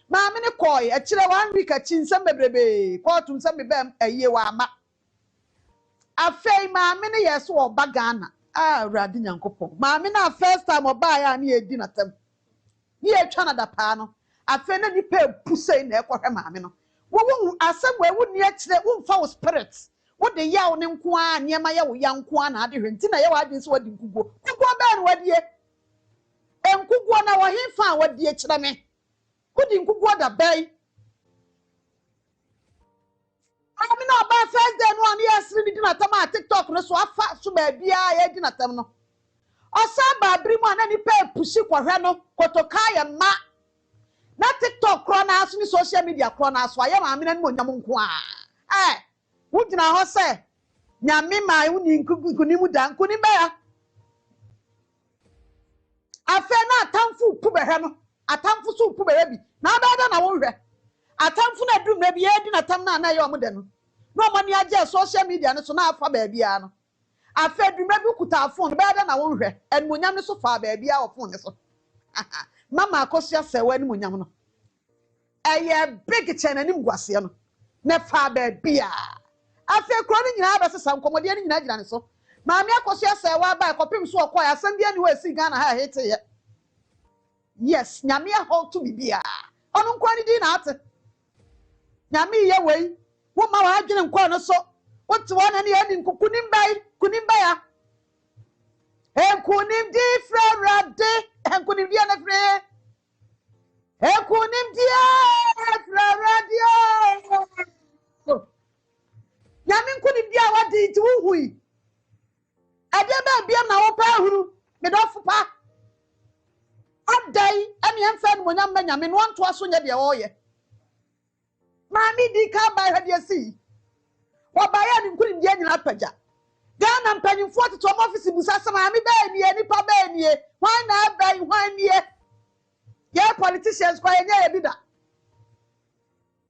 maami ne koy e kire 1 week achi nsem bebrebe ko tu nsem be eye wa ama afei maami ne yeso oba Ghana Radi Nyankopon. Maami na first time oba ya na edi na tem. Ni etwa na da pa no. Afa na nipa epusei na ekohwe maami no. Wo asem we ni akire wo mfa wo spirit. Wo de yawo ne nko a niema ya wo ya nko a na ade hwenti na ya wo ade so wadi nkugo. Nkugo ba na wadie. Enkugo na wo himfa wadie kire me. Wo di nkugo da bai. Maami na oba first day no ani asiri di na tam a TikTok no so afa so ba bia ya di na tam no osa ba abrimu ana ni pe pushi kwahwe no kotoka ya ma na TikTok kro na aso ni social media kro na aso aye maami na ni onyam nko a wo gina ho se nyame ma wo ni nkuni mu da nkuni ba ya afa na atamfu pu behwe no atamfu so pu behwe bi na ba da na wo hwe atamfu na dum na bi edi na tam na ye omo de no no mani age social media no so na afa ba bia no afa dum na bi kuta phone ba da na wo hwe en monyam ne so fa ba bia o phone ne so mama Akosu Serwaa ni monyam no eye big channel ni mguase no ne fa ba bia afa kro ni nyina ba sesa nkomode ni nyina gira ne so maami Akosu Serwaa ba kopim so okoy asem bia ni we si Ghana ha hete ye yes nyame ho to bibia onu nkwa ni di na ate nyame ye wei wo ma wa adwene nkwa no so wo te wona ne ye ni kunim ba ya kunim di frarade kunim di na fre kunim di frarade nyame kunim di a wadi ti wo hui ade ba bia na wo pa huru me do fupa adai ani emfa no nyam ba nyame no nto aso nya de wo ye Mami di ka ba hadi asi. Wa ba ya ni nkuri ndi anyina pagya. Ghana mpanyimfo teto office busa sama mami ba enie nipa ba enie. Hwan na ba hwan nie. Yeah, politicians kwa yenye ebida.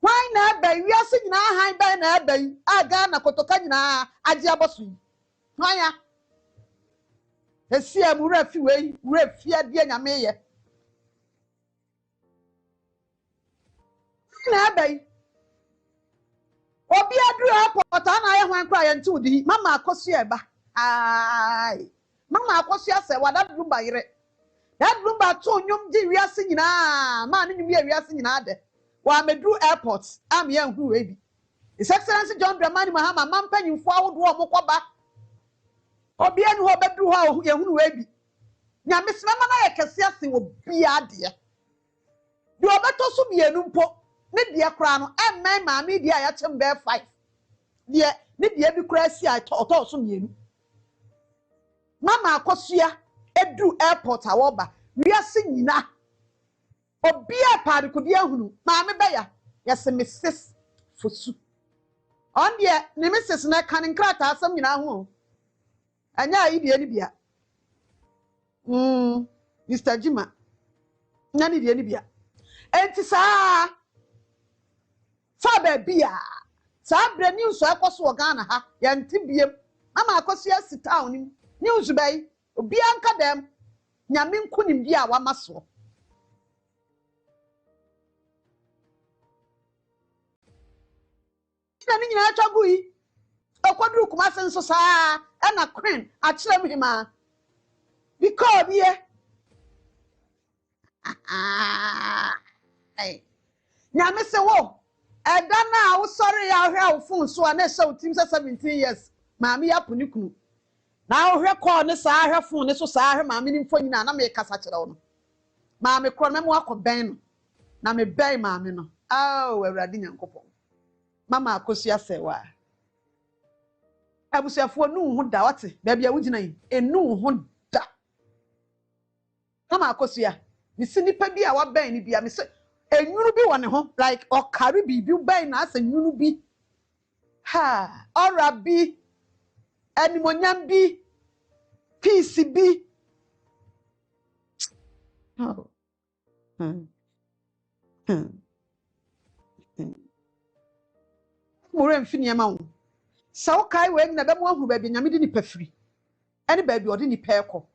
Why na be we are singing na high by na be aga na kotoka nyina agi abosu. Why ya? Esi amura fi we fi ade nyame ye. Na be obi aduru airport na ye hwan kra ye ntu di mama Akosu eba. Ai. Mama Akosu ase wada dumba yire. That rumba to nyum di wiase nyina ma ne nyum ye wiase nyina de wa medru airport am ye hu ebi His Excellency John Dramani Mahama man panyimfo awodo omokoba obi anu ho bedru ho ye hu ebi nyame semama na ye kese ase obi ade de obeto so mienu mpo ne de kra no emman maame de ya chem be 5 de ne de bi kra si a to so mienu Mama Akosu edu airport awoba wiase nyina obi a paade kodi ahunu maame beya yese Mrs. Fosu on de ne Mrs. na kan nkrata asam nyina ho anya yi de ni bia Mr. Jima nya ni de ni bia enti sa ba bia sa bre news Akosu Ghana ha ya ntibiem Mama Akosu asi town ni news bai obi anka dem nyame nkunim bia wa maso ni nyina atwagu yi okoduru kuma senso saa na queen akyerem hima because ye nyame se wo eda na wo sorry ya hwe wo phone so na se wo tim 17 years maami ya punikunu na wo hwe call ne saa hwe phone ne so saa hwe maami ni mfo nyina na me kasa kyerɛ wo no maami kro na me akɔbɛn no na me bɛn maami no awurade nyankopɔn Mama Akosu Serwaa abusuafo nu hu da wate baabi a wugina yi enu hu da Mama Akosu ya misi nipa bi a wabɛn ni bia misi enwuru bi wɔ ne ho like ɔkare bi bɛn na asa nwuru bi ha ɔra bi animonyam bi peace bi Mure mfini ya mawo sawo kai we na be mo ahu ba bi nyame di ni pafiri ene ba bi odi ni peko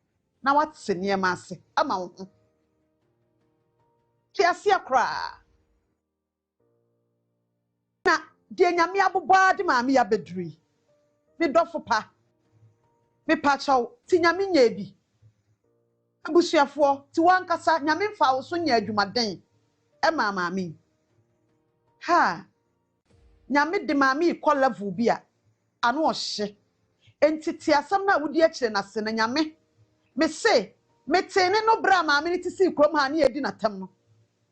na watse ne ma ase ama wo ho kiase akra na de nyame abobaa de maame ya beduri me dofo pa me pa chaw ti nyame nya bi abusuafo ti wankasa nyame mfa wo so nya adwumaden e ma maame ha nyame de maami ko level bi a anu ohye entiti asam na wudi akire na se na nyame me se metene no bra maami ni tisi krom ha na edi na tam no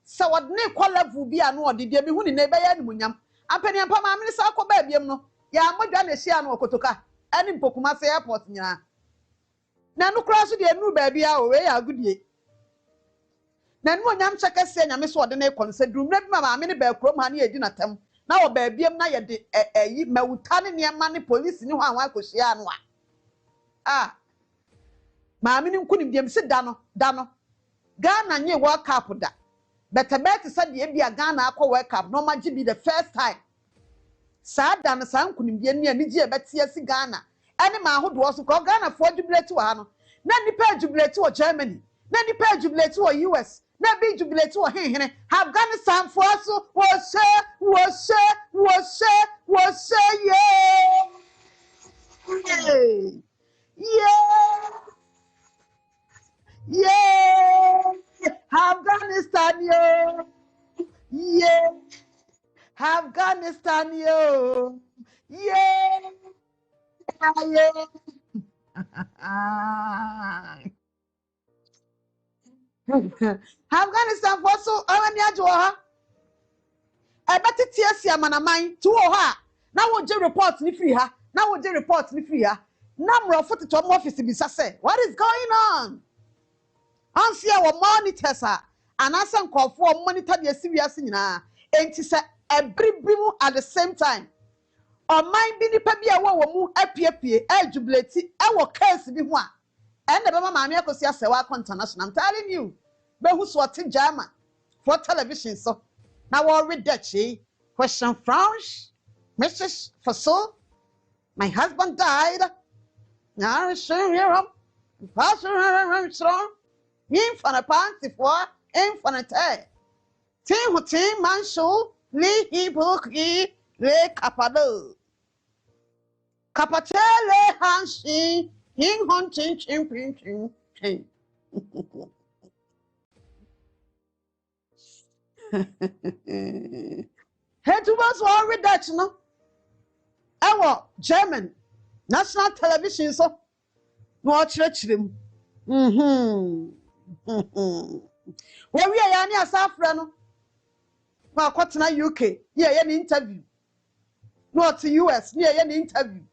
se wodne ko level bi anu odi de me hu ni na be ya ni munyam apani ampa maami ni sa ko ba biem no ya modwa na hia no okotoka ani mpokuma se airport nyina na no kra so de enu ba bia o we ya agudie na nu onyam cheke se nyame so odi na konse dumre bi maami ni ba krom ha na edi na tam na wo baabiem na ye de yi mawuta ne niema ne police ni ho anwa akohia no maami ni nkunim dem se da no Ghana nye World Cup da betabet se de bia Ghana akọ World Cup no ma be the first time saa da no saa nkunim de ni ani je betia si Ghana ene ma ahodo so ko Ghana fo jubilate wa no na nipa jubilate wa Germany na nipa jubilate wa US na bi jubilate wo henhene Afghanistan for so wo se yeah Afghanistan yo yeah Afghanistan yo yeah Afghanistan for so awani ajo ha ebetiti asia manaman tu wo ha na wo je report ni free ha na mrofo to office bi sase what is going on ansia wo monitors anasa nkofo monitor de asiwiase nyina enti se ebribimu at the same time oman bi nipa bi a wo mu apiepie jubilate e wo case bi ho a ene be maami Akosu Serwaa international I'm telling you be who so ati jama for television so na we read that question France Mrs. Faso my husband died now sure here pastor strong in for a panty for in for a tay tin ho tin man show li hi book le kapado kapatele hanshi in hunting chimping chin Head to us all read that no our German national television so no church them where we are near Safra no ma kwatena UK yeah an interview no to US yeah an interview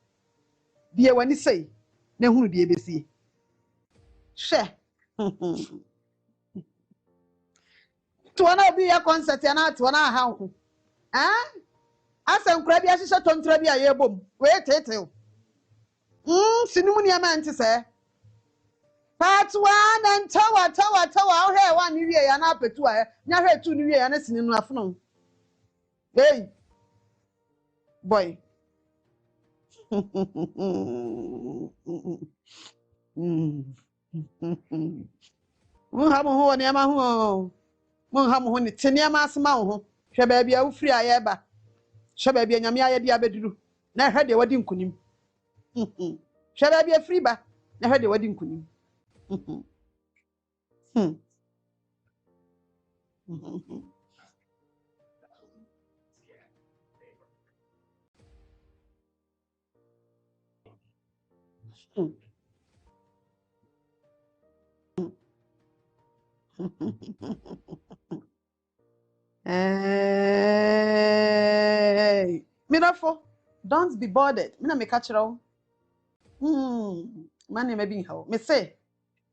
be when you say na hunu de ebesi share to wana be a concert and to wana how asem kura bi ahihye tontra bi aye bom we tetew sinimu ni ama nti se part 1 and tower how here one ni wie ya na apetu a nya hwe 2 ni wie ya na sininu afono hey boy mun ha mo ho ni ama ho mun ha mo ho ni tini ama asma ho hwe ba bia wo firi aye ba hwe ba bia nyame aye dia beduru na hwe de wadi nkunim hwe ba bia firi ba na hwe de wadi nkunim Hey, Mirafo, don't be bothered. Me na me catch raw. Mane me bin hawo. Me say,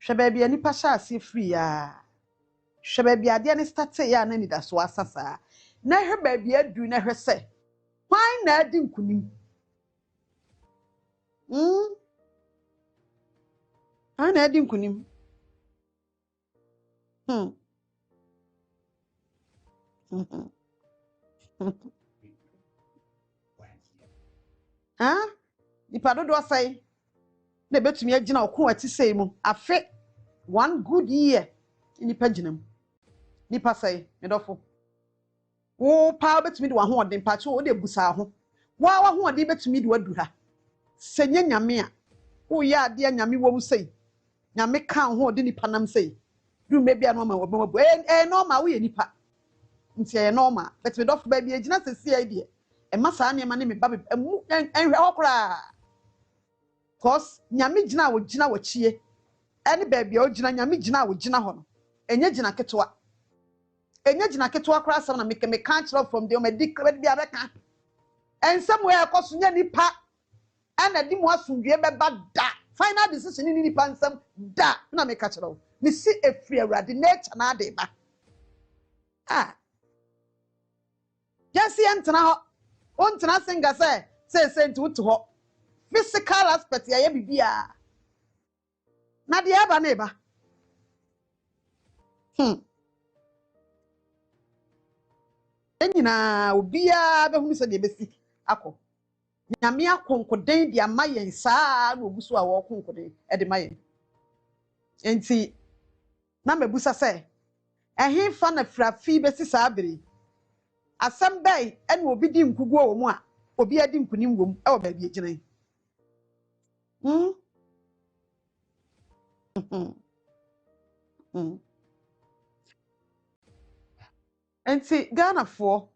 hwe ba bia nipa sha ase free ya. Hwe ba bia de ne start ya na ni da so asasa. Na hwe ba bia du na hwe se. Why na di nkunim? Na di nkunim. Nipa dodo asai na betumi agina okon ati sei mu afe 1 good year nipa ginam nipa sai medofo wo pa betumi de wa ho odin pa cho wo de busa ho wa ho odin betumi de wadu ha senye nyame a wo ya ade nyame wo mu sei nyame kan ho odin nipa nam sei du me bia no ma wo mabu no ma wo ye nipa nti e normal but me dof ba bi agina sesi ai de e masa ne ma ne me ba emu enhwe hokra cause nyame gina wo gina wo chie ene ba bia o gina nyame gina wo gina ho no enye gina ketwa kra asam na me kan chiro from the me declare bia beka ensem we akoso nya nipa ana di mo asundwe beba da final decision ni nipa nsem da na me ka chiro me si efri awrade nature na ade ba Jesse entena ho ontena singa say nti wutu ho physical aspect ya ye bibia na de aba na eba enyina obia behunu se de besi akọ nyame akonkoden de amayen saa na obusu a wo konkoden e de mayen enti na mebusa se ehin fa na frafi besi saa bere asam bai ene obi di nkuguo wo mu a obi adi nkunim wom e wo ba bi eginan enti Ghana fo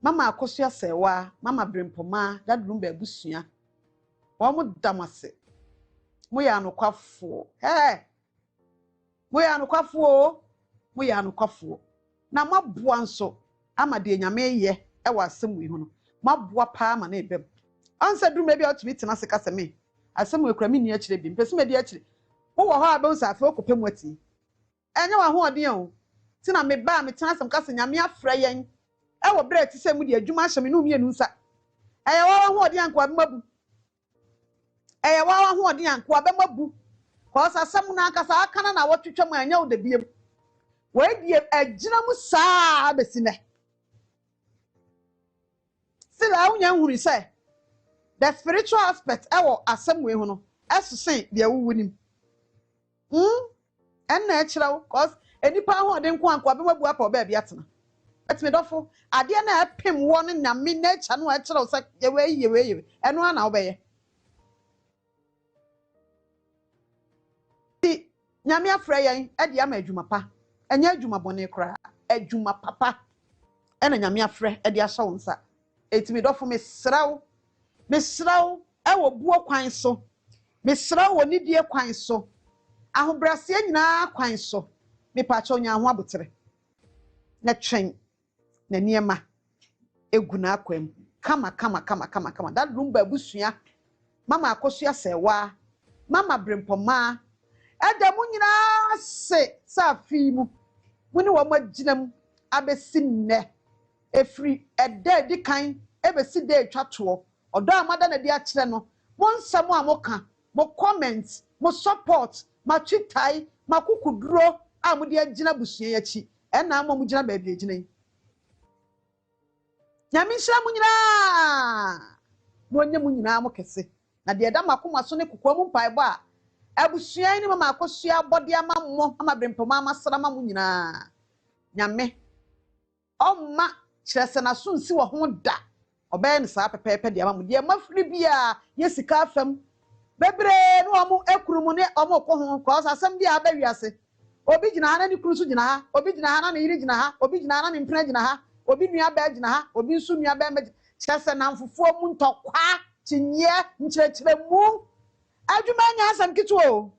mama Akosu ya Serwaa mama Brempoma dadrum ba abusua wo mu damase mo ya anokwafo mo ya anokwafo na maboa nso ama de nyame ye e wa asem wi hu no maboa pa ama na ebem ansa drum bia otumi tena se kasa me asem we kura me ni akire bi mpese me di akire wo wo ha ba nsa afa okopem ati enye wa ho ode o tina me ba me tena asem kasa nyame afra yen e wo bre ti se mu di adwuma ahye me no mienu nsa eye wa ho ode anko abemabu eye wa ho ode anko abemabu ko sa asem na akasa akana na wotwetwa mu anya wo da biem we die agina mu saa besine sila unya huri say the spiritual aspect ewo asem we hu no esesen de awunim enna ekirawo cause enipa ho de nko anko abemabu apa oba bia tena etime dofo ade na epem wo no nyame na echa no ekirawo say yewe eno ana obeye ti nyame afra yen ade ama adwuma pa enya adwuma bone kra adwuma papa ena nyame afra ade ahya wo nsa etime dofo mesrawo ewo buo kwan so mesrawo nidie kwan so ahobrase nyina kwan so me pacha onya ho abotere na twen na niema egu na akwam kama that room babusua mama Akosu Serwaa mama Brempoma eda mu nyina se safi mu muni wo maginam abesi nne efri eda di kan ebesi de atwato odo amada na di akire no mo nsam a mo ka mo comment mo support ma twitai ma kukuduro a mo di agina busua yachi ena mo gina ba bi agina yi nyame hira mu nyina mo nya mu nyina mo kese na de da makoma so ne kokwa mu mpaebo a abusua ni mama Akosu abode ama mo ama Brempoma amasra ma mu nyina nyame omma kyerese na so nsi wo ho da obey ni saa pepepe de ama mu de mafiri bia yesika afam bebre no omo ekurumu ne omo ko ho ko asem bia ba wiase obi gina ha na ni kuru so gina ha obi gina ha na ni yiri gina ha obi gina ha na ni mpena gina ha obi nua ba gina ha obi nsu nua ba ma kyerese na mfufuo mu ntokwa tinye nkyerechire mu adwuma nya asem kituo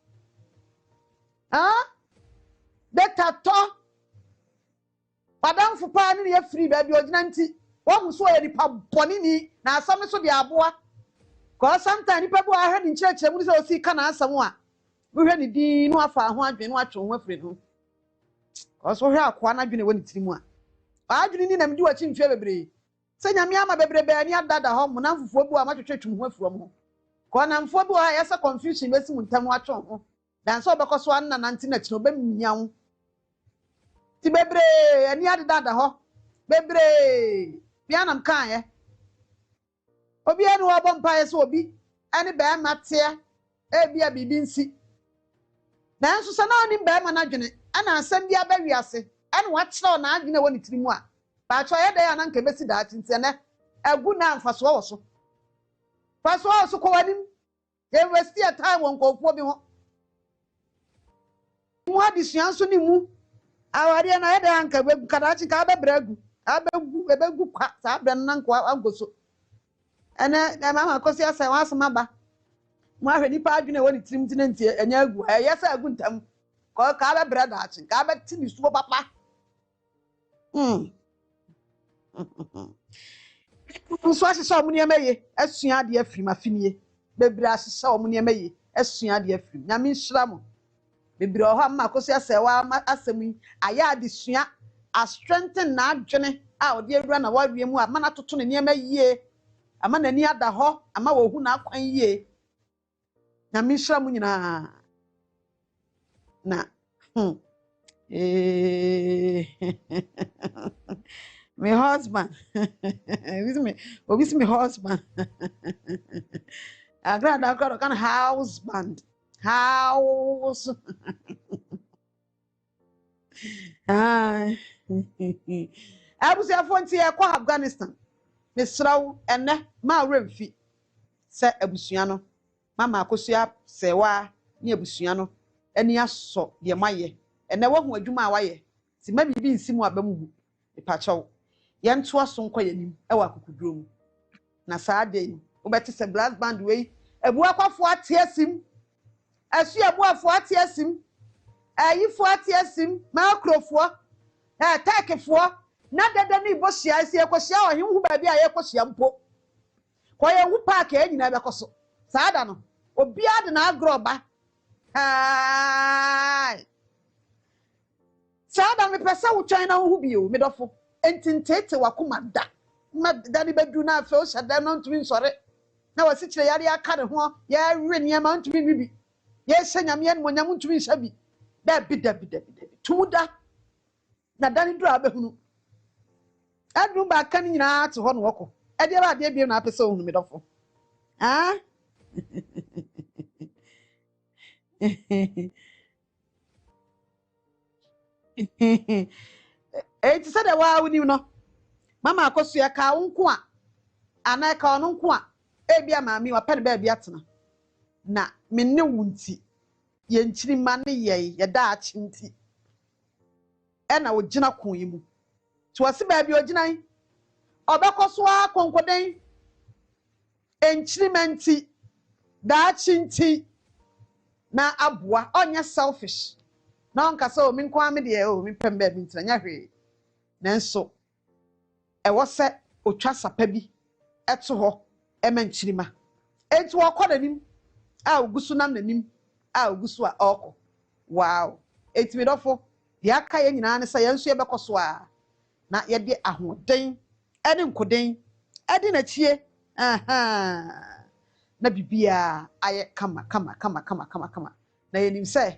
beta to padam fupa ni ye free ba bi ogina nti wo mu so ye nipa boni ni na asam so de aboa ko sometimes nipa bu ahwe ni nkyerechire mu so osi ka na asam a wo hwe ni din no afa ho adwen no atwe ho afre no ko so hwe akwa na adwene woni tiri mu a adwene ni na mdi wachi mfie bebre se nyame ama bebre ba ni adada ho mu na mfufuo bu a matwetwetwum ho afro mu ko na mfuo bu a yesa confusion besi mu ntam atwe ho dan so obekoso an na nanti na kire obemmiawo ti bebre ani adada ho bebre bia nam kan ye obi anu obo mpa ye so obi ani ba mate e bia bibi nsi dan so sana oni ba ma na dwene ana asem bia ba wiase ani wa kire na adwene woni tiri mu a ba cho ye da ya na nka besi da tinti ne agu na mfaso wo so faso wo so ko wanim ye westi a time won ko bi ho mu adisuan so ni mu awari na ye da nka be kadachi ka be bragu abegu kwa sa bra na nka agoso ene mama Akosu Serwaa asema ba mu ahwe nipa adwene woni tirim tine ntie enya agu ye sa agu ntam ko ka be bra da achi ka be tini suo papa nso ahyehyɛ omu niema ye asua de afiri mafinie bebre ahyehyɛ omu niema ye asua de afiri nyame nhira mo bebre oho mama Akosu Serwaa asɛm aya de sua a strengthen na adwene a ode awura na wawie mu a mana toto ne niema yie ama nani ada ho ama wo hu na akwan yie nyame nhira mo nyina na my husband my husband I got a husband house abusi afonti e kwa Afghanistan mesrawo ene ma remfi se abusua no mama Akosu Serwaa ni abusua no eni aso de maye ene wo hu adwuma a waye ti ma bibi nsimu abamu ipacho ye nto aso nkwa yanim e wa kokuduro mu na saa de wo beti se brass band we ebu akwafo atiasim asu ebu afo atiasim ayifo atiasim makrofo takefo na dada ni bohia ese ekohia ohimhu ba bi a yekohia mpo ko ye hu park anyina bekoso saa da no obi ade na agroba saa da me pesa wo twan na hu bi o medofo entintete wakoma da ma dani bedu na afa o hyada no ntumi nsore na wasi kire yare aka ne ho ya hwe niam ntumi bibi ye hye nyame ye mo nyam ntumi hya bi da bi tumuda na dani duro abehunu adru ba kan nyina to ho no woko e de ba de biem na apese ohunu me dofo ah e ti se de wa woni no mama Akosu ya ka wonko a ana ka ono nko a e bia maami wa pene ba bia tena na me ne wunti ye nchiri ma ne ye da achi nti e na ogina kon yi mu to wase ba bia ogina obekoso a konkoden enchiri manti da achi nti na aboa onya selfish na onka so mi nko ame de o mi pem ba bi ntina nya hwe nanso e wo se otwa sapa bi eto ho e ma nchirima enti wo kɔ nanim a ogusu nam nanim a ogusu a ɔkɔ wow enti me dɔfo de aka ye nyina ne sɛ yenso ye bɛkɔ so a na ye de ahoden ene nkoden ade na chie aha na bibia aye kama na yenim sɛ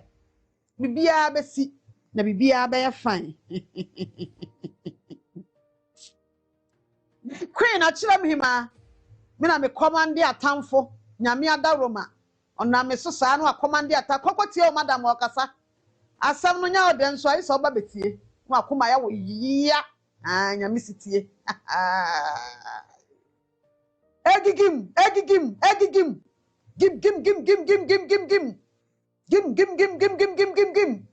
bibia besi na bibia ba ye fine queen achira mhima me na me commande atamfo nyame adaroma ona me so saa no akomande ata kokotie o madam okasa asam no nya oden so ayi so ba betie no akoma ya wo yiya nyame sitie egigim gim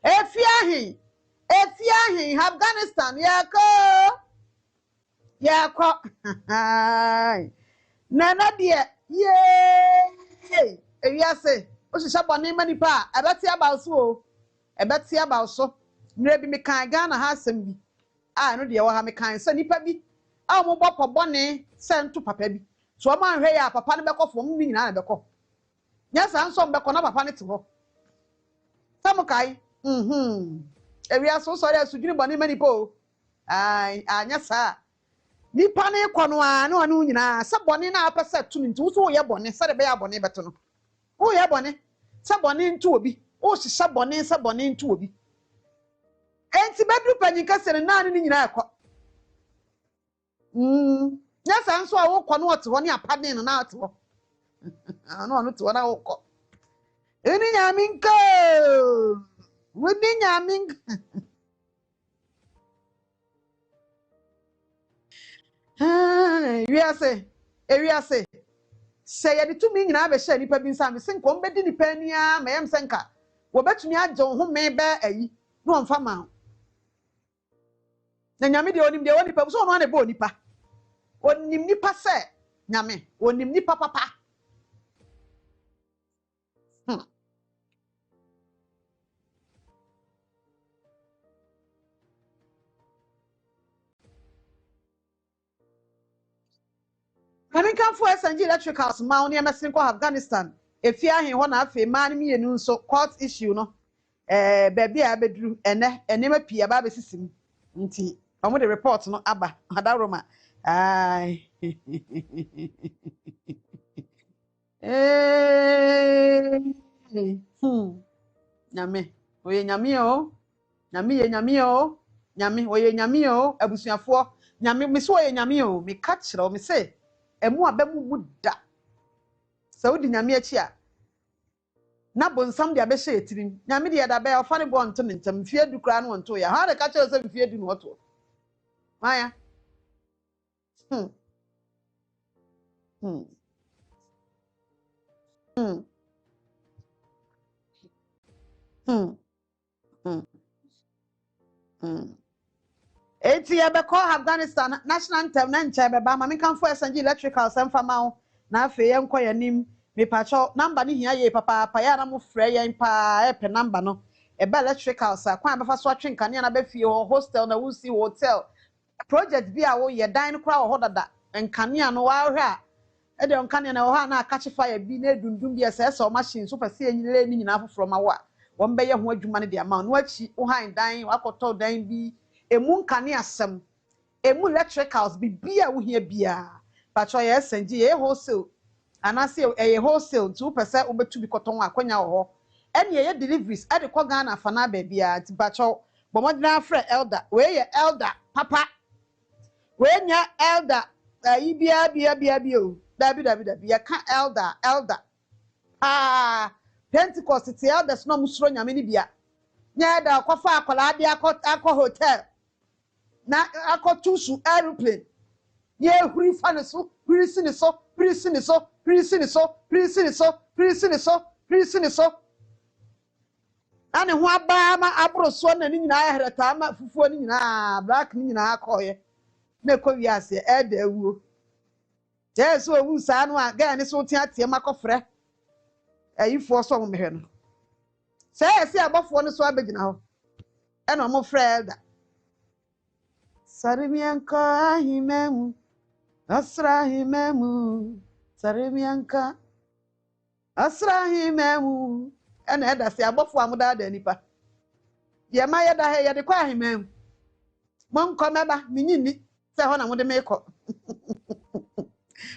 efiahi Afghanistan yako nana de ye ewiase o shisha boni manipa ebeti abalso o ebeti abalso mire bi me kan Ghana ha asem bi no de wo ha me kan se nipa bi a mo bopo boni se nto papa bi so o ma hwe ya papa ne bekofo mo nyina na beko nya sa nso mbeko na papa ne te ho samukai ewiase o sori asudwini boni manipa o anya sa nipa ne kono a na onu nyina se boni na apese tumi nti wo so ye boni se de be ya boni beto no wo ye boni se boni ntu obi wo hihya boni se boni ntu obi enti bedru panyika se na anu nyina ekọ nya sa nso a wo kono ote ho ne apade no na ote ho ana onu te ho na wo kọ eni nyaminka woni nyaminka ewiase se ye de tumi nyina be hye nipa bi nsa me senko mbedi nipa ania ma yem senka wo betumi agye ho me ba ayi no onfa ma na nyame de onim de woni pa so no na be onipa onim nipa se nyame onim nipa papa Kami kan fo SNG electricals ma oni emesin ko Afghanistan efi ahin ho na afi ma ni yenu nso court issue no baby a bedru enema pia ba besisim nti omo the report no aba adaroma ai nyame oye nyame o nyame oye nyame o abusuafo nyame me so oye nyame o me ka kire o me say emu abamu buda saudi nyame achi a na bonsam de abehye etirim nyame de da ba ofa ne bo nto ne ntam fie du kra no nto ya ha de ka kire se fie du no to maya Eti ya be call Afghanistan national anthem na nche be ba ma me kan fo SNG electrical semfa ma ho na afi ye nko yanim me pacho number ni hia ye papa pa ya na mo frɛ ye pa e pe number no e be electrical sa kwan be fa so atwe nkane na be fie ho hostel na wusi hotel project bi a wo ye dan no kra wo dada nkane no wa hwe a e de nkane na wo ha na catch fire bi na dundum bi ese o machine so pese enyile ni nyina afoforo ma wo a wo mbe ye ho adwuma ne de ama no achi wo han dan wakoto dan bi emu nkane asem emu electricals bibia wo hia bia pacho ye SNG ye wholesale anase ye wholesale 2% obetu bi koton akonya wo ho ene ye deliveries e de ko Ghana fa na ba bia ti pacho Bomodna friend elder. Where your elder, papa. When your elder, Ibia, you can't elder. Ah, Pentecost, it's elders no musro nyamini bia. Nya da kwafa akola de akọ hotel. Na akọ tusu aeroplane. Ye huri fa ne so, huri si ne so, huri si ne so, huri si ne so, huri si ne so, huri si ne so, huri si ne so. Ane ho aba ma abro so na ni nyina ahereta ma fufuo ni nyina black ni nyina akọye. Na ko wiase e da ewuo. Je so owu sa no a ga ne so tiatie makofre. Ayifo so mo mehwe no. Say esi abofo no so abegina ho. E no mo freda. Sarimianka ahimemu. Asrahimemu. Sarimianka. Asrahimemu. E na eda se abofo amuda da nipa. Ye ma ye da he ye de kwa ahimemu. Mon ko meba minyini se ho na mo de me ko.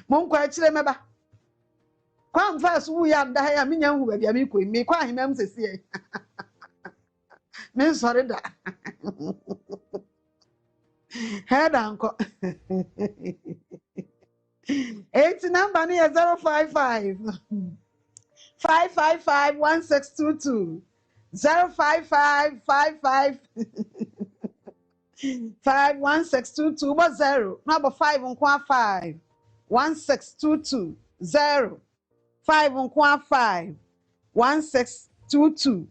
Mon ko akire meba. Kwa mfa so wu ya da he ya minya hu ba bia me ko mi kwa ahimemu sese. Me sorry da. Head uncle. 8 number near 055 555 1622 055 55 1622 but 0 number 5 on 5 1622 0 5 on 5 1622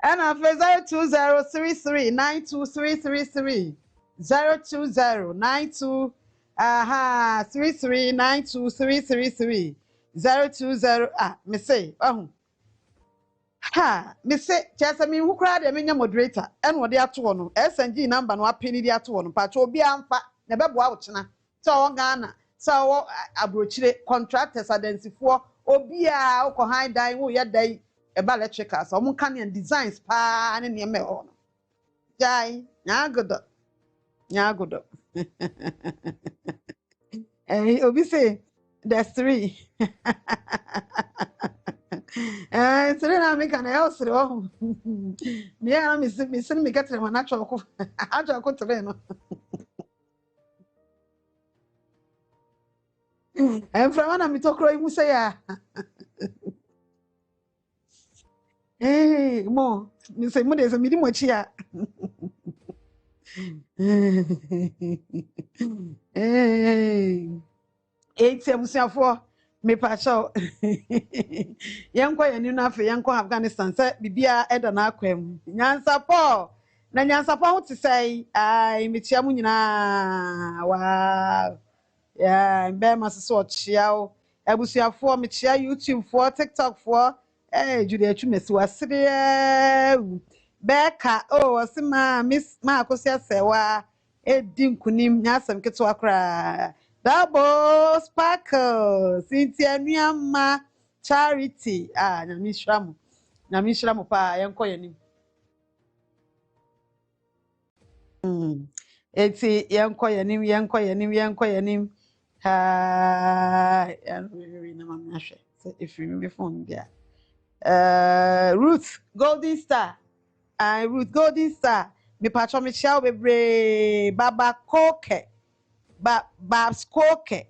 And after 020339233 02092 339233 020 me say me say just me who crowd me nya moderator and what they ato no SNG number no apeni dey ato no pa cho obi amfa na beboa wo chena so wo Ghana so abrochire contractors adansifoɔ obi a wo ko han dan wo ye dai eba electrical so mo kan and designs pa ne ne me ho no jai nyagodo obi say there's 3 three na me kan else ro me ya me sin me gatre ma na choko achoko 3 no from na me tokro imu say ya mo me say mo de so me di mo chi a ebusiafo me pa cho yenko yeni no afi yenko Afghanistan say bibia eda na akwam nyansa po ho te say ai metia mu nyina wa ya mbe masese ochiao ebusiafo me chia YouTube for TikTok for jude atwumesi wasere beka osima miss ma Akosu Serwaa edinkunim nyasem keto akra double sparkle Cynthia Nuama Charity nyamishramu pa yenko yanim eti yenko yanim ya na mama hwe if you remember phone there Ruth Golden Star me patcho me chia bebre baba koke babs koke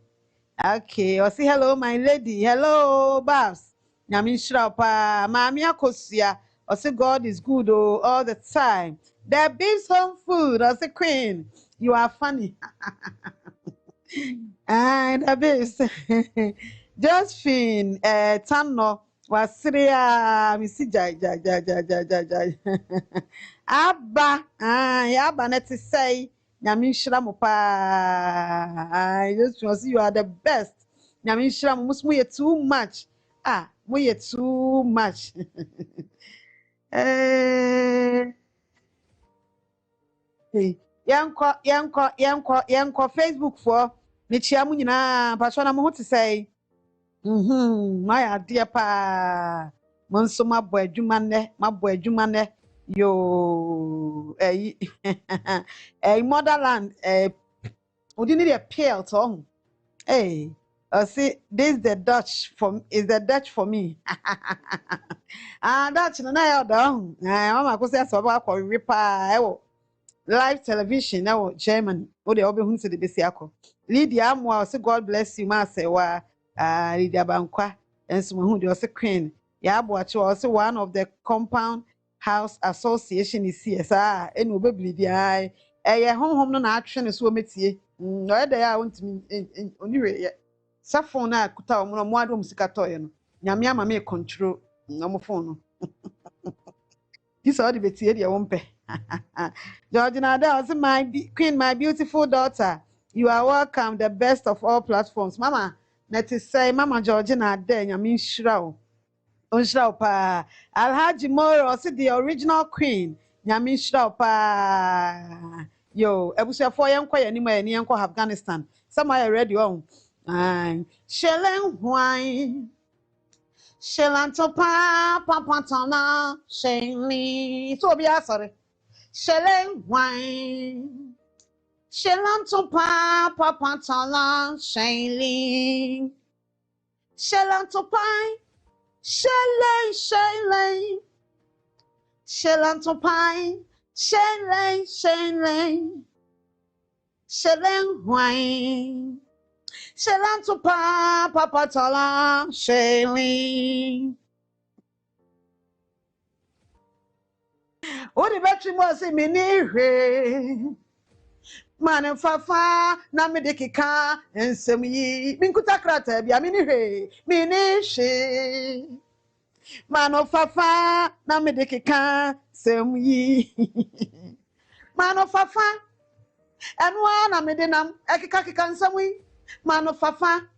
okay I say hello my lady hello babs nyamishra pa mami Akosu I say God is good all the time the beef's home food I say queen you are funny and the beefs Josephine Tamno wasria misi jai Abba Abba net say nyamishra mo pa I just want you are the best nyamishra mo musmu ye too much mo ye too much yanko Facebook for me chia mu nyina pa na mo ho te say my idea pa monso mabo adwuma ne yo motherland odi ni dey pale to See, this is the Dutch for me. Dutch no na down. Mama ko say so ba ko repa live television na Germany. O de obi hu se de besi akọ. Lydia Amwa say God bless you ma Serwaa. Lydia Bankwa. Enso hu de o say Queen. Ya aboache o say one of the compound house association is here. Sa enu obebili di ai. Eye honhom no na atwe ne so metie. No e de ya wontimi oniwe sa phone na kuta omo no mo adom sika toye no nyame ama me control no phone no this all the betie de wompe Georgina da say my queen, my beautiful daughter, you are welcome, the best of all platforms. Mama let us say Mama Georgina da nyame nhyira o pa Alhaji Moro say the original queen nyame nhyira pa yo ebusuafo yenko yanima yani yenko Afghanistan some are ready on Shelen wine, Shelanto Papatana, Shenli. So be sorry. Shelen wine, Shelanto Papatana, Shenli. Shelanto pine, Shelen, Shelanto pine, Shelen, Shelen wine. Shelanto Papatala, Shelly. What the battery was a mini man fafa, Namedekika, and Semi, Minkuta Crata, be a mini she. Man of fafa, Namedekika, Semi. Man of fafa, and one Amedinam, Ekikakan Sami, man of fafa.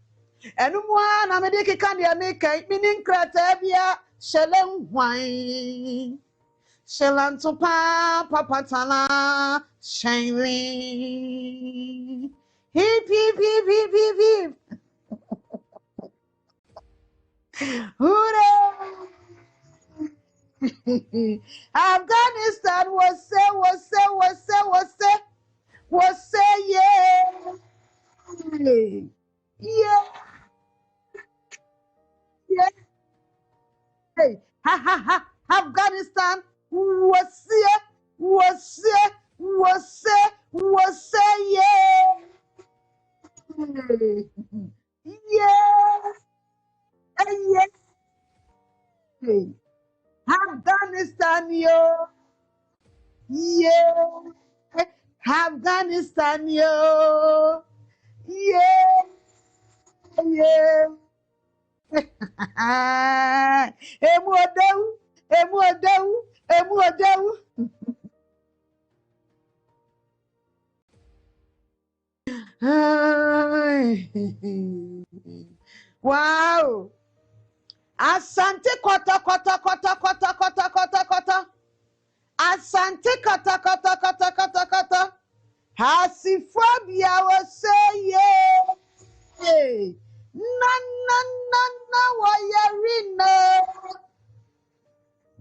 Enumwa na mediki kandi ameka minin kratabia shelem wine shelanto papatala shiny hip hooray Afghanistan was say yeah yeah yeah hey, ha, Afghanistan was yeah. Yeah, yeah, yeah. Afghanistan, yo. Yeah. Afghanistan, yo. Yeah, yeah. Emu odeu. Wow. Asante kota. Asante kota. Hasifobia was say yeah. Na wayarina.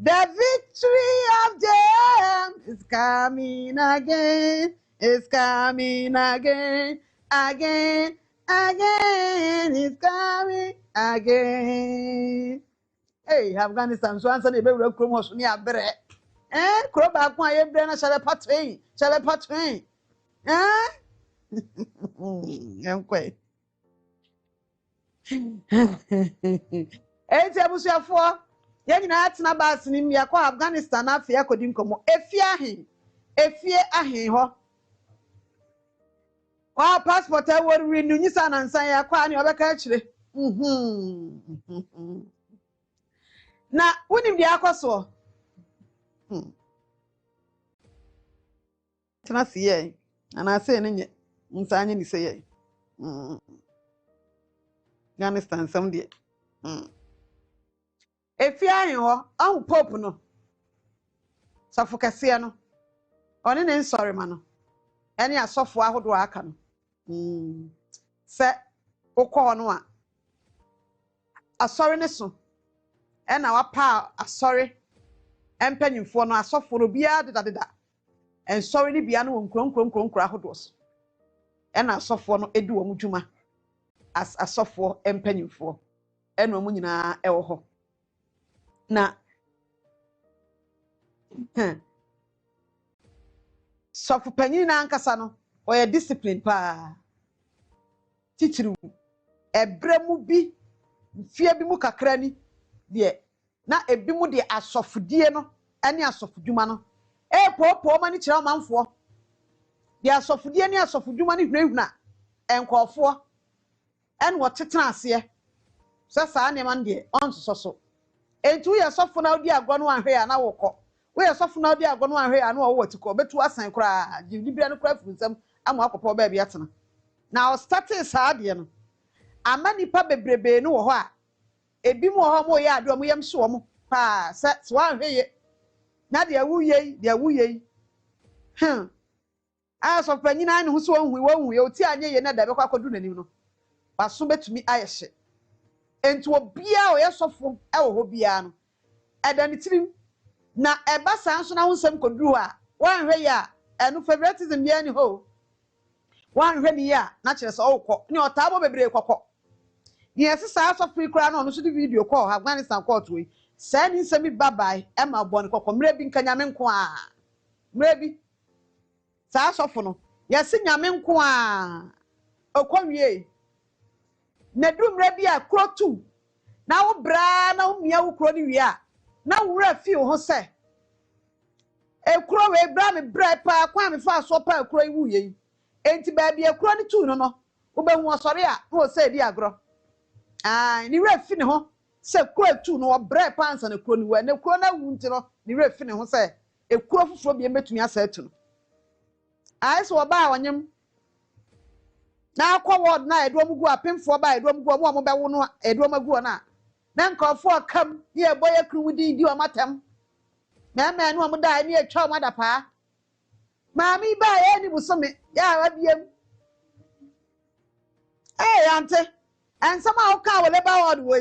The victory of them is coming again. It's coming again. It's coming again. Hey, Afghanistan, so answer the baby promotion near Bre. Crop back my brana shall patwin. I'm quite. Hey, Tabusia for. Yɛn nyinaa tena baas ni mmea kɔ Afghanistan afei akɔdi nkɔmɔ efie ahen hɔ passport ɛwɔ renew nyisa nansan yɛ akɔ ani ɔbɛka akyire na wonim deɛ akɔ soɔ tena se yɛ anaasɛ ne nyɛ nsa nye ne sɛ yɛ Afghanistan sam deɛ efie ahen hɔ ahu pope no safo kɛseɛ no ɔne ne nsɔre ma no ɛne asɔfo ahodoɔ aka no sɛ wokɔ hɔ no a asɔre ne so ɛna wapa asɔre ɛmpanyimfoɔ no asɔfo no biara deda nsɔre ne bia no wɔ nkronkron ahodoɔ so ɛna asɔfo no edi wɔn dwuma as asofo empanyimfo eno mu nyina ewo ho na sofo panyin na ankasa no oye discipline pa titiru ebremu bi fie bi mu kakra ni de na ebi mu de asofodie no ene asofodwuma no popo ma ni kire omanfo de asofodie ni asofodwuma ni hwehuna enkofo en wotetena ase sa ne man de onsoso so entu ye sofo na odi agro no anhwe ya na wokọ we ye sofo na odi agro no anhwe ya na wo watiko betu asan kra libira no kra funsam ama akọpọ ba bia tena na o starting sa de no amani pa bebrebe no wo ho a ebi mu ho mo ye ade mo yem so mo pa sa so anhwe ye na de awuye a so panyina ne hu so wo ye oti anye ye na da be kwa kodu nanim no baso betumi ayehye enti obia o yesofo e wo ho bia no edanitirim na eba sanso na wonsem koduru a wanhwe ya enu favoritism bia ni ho wanhwe ni ya na kire se okọ ni otabo bebre kokọ ni esesa asofo ikura na onu so di video call Afghanistan court we say ni nsemi babai e ma bo ni kokọ mre bi nka nyame nko a mre bi sa asofo no yesi nyame nko a okọwie na dumre bi a kro tu na wo bra na wo mia wo kro ni wi a na wura fi ho se ekro we bra me bra pa kwa me fa so pa ekro iwu ye enti ba bi ekro ni tu no wo be hu osore a wo se di agro ni wura fi ne ho se kro tu no wo bra pa ansa na kro ni wa na kro na wu nti no ni wura fi ne ho se ekro fufuro bi emetumi asa atu no so wo ba wanyem na akwa word na edomugu apemfo ba edomugu mo be wo no edomugu na nkofo kam ye boye kruwudi di o matam na ma no mo da ni etwa mo da pa maami ba ye ni busome ya wabiem ante ansama o ka wole ba word wo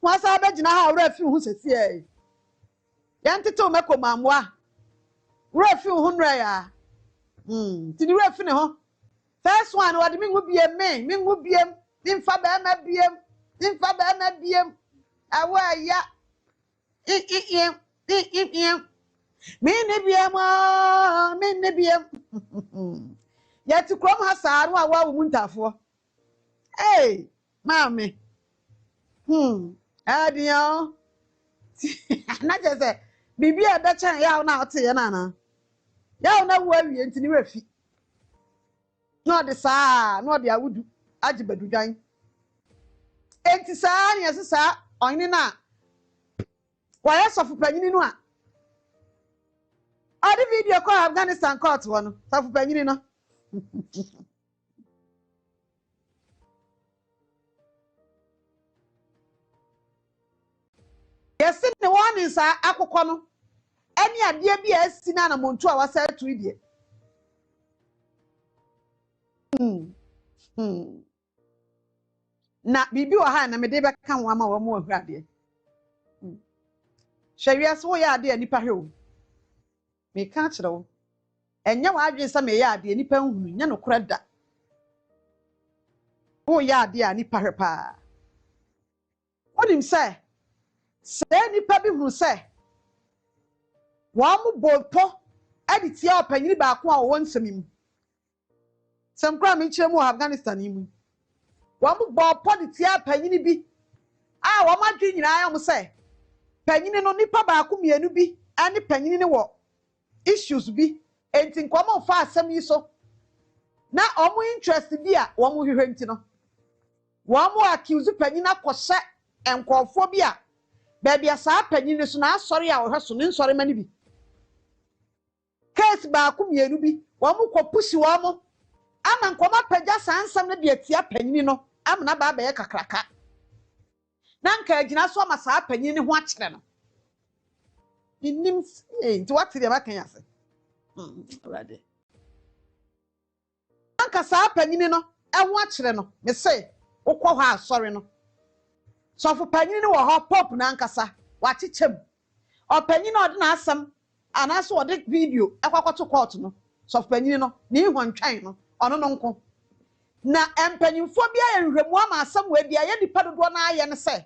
kwasa ba gina ha wura fi hu sesi yante to meko mamwa wura fi hu nra ya ti ni wura fi ne ho first one what mingu biem mingu biem nimfa ba ma biem nimfa ba ma biem awa ya minne biem ya ti krom ha saaru awa wu muntafo mami adio na jese bibi e da chan ya na ote ya na ya na wo awie ntini wafi no de saa no de awudu agibadu dwan enti saa ne yesi saa onne na wa ya sofu panyini no a odi video call Afghanistan court wo no sofu panyini no yesi ne woni saa akokọ no eni ade bia asi na montu a wasa atu die na bibi wa ha na me de be kan wa ma wa mu ahurade hwewia so ya ade nipa hwe me ka kire wo enya wa adwen sa me ya ade nipa nhunu nya no kora da wo ya ade a nipa hwe pa onim se nipa bi hunu se wa mu bopo aditia opanyini ba ko a wo nsamimu semkra me kire mu Afghanistan mu wa mu bopo ditia panyini bi a wa madwe nyina ya mu se panyini no nipa ba ko mienu bi ani panyini ne wo issues bi enti nkomo fa asem yi so na omu interest bi a wo mu hwehwe nti no wo mu accuse panyini akose enkofo bi a ba bia sa panyini so na asori a wo hweso ne nsori mani bi case ba ko mienu bi wo mu kopusi wo mu ama nkoma pagya sansam na de atia panyini no amna ba ba ye kakraka na nka agina so ma sa panyini ho akere no innim nti wate de ba kan yase already nka sa panyini no ho akere no me say ukọ ho asori no so fo panyini wo ho pop na nkasa wa chichem o panyini o de na asam anaso o de video akwakoto court no so fo panyini no ni ho ntwan no ono no nko na empanyimfo bia ye nhwemu ama asam we bia ye nipa dodo na aye ne se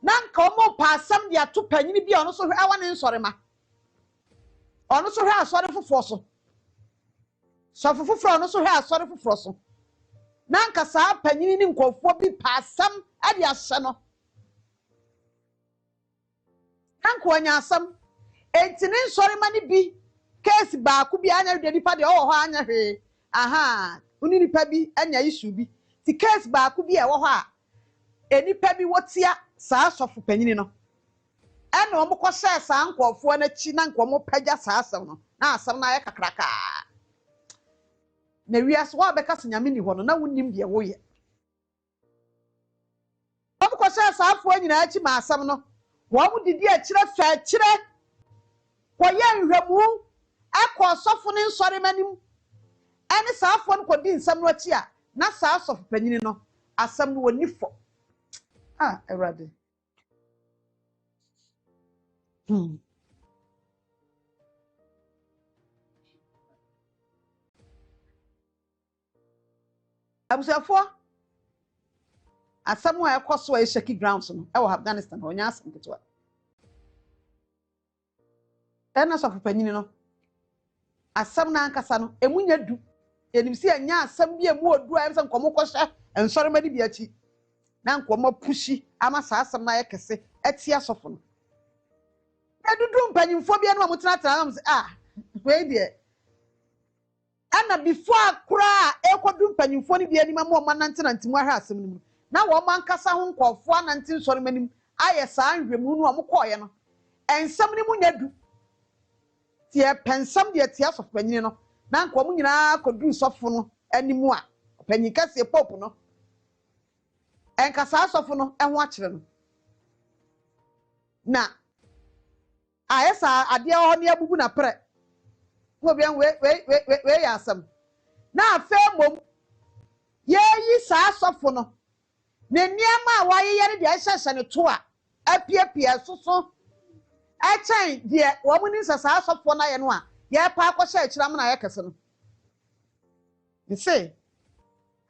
na nka omo pa asam dia to panyini bia ono so hwe awa ne nsore ma ono so hwe asore foforo so so foforo ono so hwe asore foforo so na nka saa panyini ni nkofo bi pa asam ade ahye no nanko anya asam entini nsore ma ni bi case ba ku bi anya de nipa de o ho anya hwe aha uni nipa bi anya issue bi ti case ba ku bi e wo ho a enipa bi wotia saa sofo panyini no ena omo ko hye saa nkofo na chi na nkomo pagya saa asam no na asam na ye kakraka na wiase wa beka senyame ni ho no na wonnim de wo ye omo ko hye saa afo anyina achi ma asam no wo mu didi a kire fa kire ko ye nhwamu akọ sofo ne nsore manim ene saa afo no ko di nsam no achi a na saa sofo panyini no asam no woni fo erade abusafo asam a ekoso a shaki grounds no e wo Afghanistan onya asam ketwa ena sofo panyini no asam na ankasa no emunya du enimsi anya asam bi emu odu a emse nkomo kwhye ensore madi bi achi na nkomo pushi ama saa asam na yekese etia sofo no edudu mpanyimfo bia no amutena tena am se we de ana before akura ekodu mpanyimfo ni bia ni mama o manante nantimu ahwa asam ni na wo mankasa ho nkofo anante nsore manim aye saa nhwemu no omokoye no ensam ni munya du tie pensam de tia sofo panyini no na nko mu nyina kodu sofo no animu a panyin kase pop no enkasa sofo no eho akire no na ayesa ade ho ne abubu na pre wo bia we ya asam na afa mom ye yi saa sofo no ne niam a waye ne de ahyehye ne to a apiapia soso achan de wo mu ni saa sofo na ye no a ye pa akọhye achiram na ye kese no you say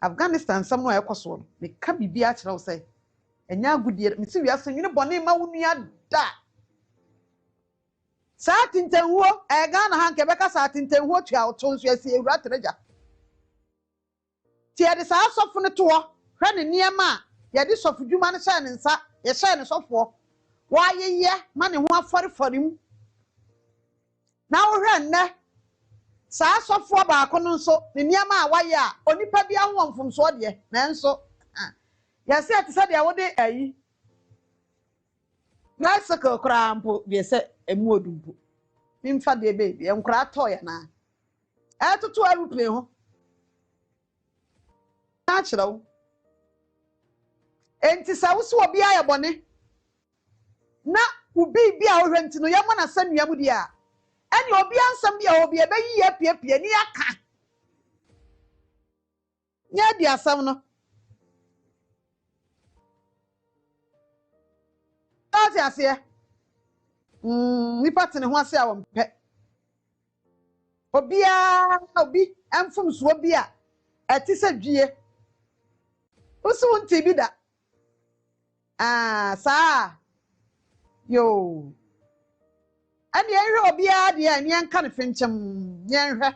Afghanistan sam no ekoso no me ka bibia akira wo say enya agudie me si wiase nwene bone ma wonua da saa tintanhuo ga na hanke beka saa tintanhuo tua oto nso asi ewura treja tie de saa sofo ne to hwe ne niema ye de sofo dwuma ne hye ne nsa ye hye ne sofo wa yeye ma ne ho aforiforim na wo hwe nne saa sofo ba ko no nso ne niema a waye a onipa bia ho mfomso de na nso ya se atisa de wode ayi na saka krampo bi se emu odumpo mimfa de be bi enkra to ya na etoto aeroplane ho na chirawo enti sa wo so obi aye bone na ubi bi a ohwe ntino ya mana sanua mu di a eni obi ansam bi a obi ebe yi ya piepie ni aka nya di asam no ati ase ni patene ho ase a wo mpe obi emfum so obi a ati se dwie usu nti bi da saa yo ani enhwe obi a de ani anka ne fenchem nyenhwe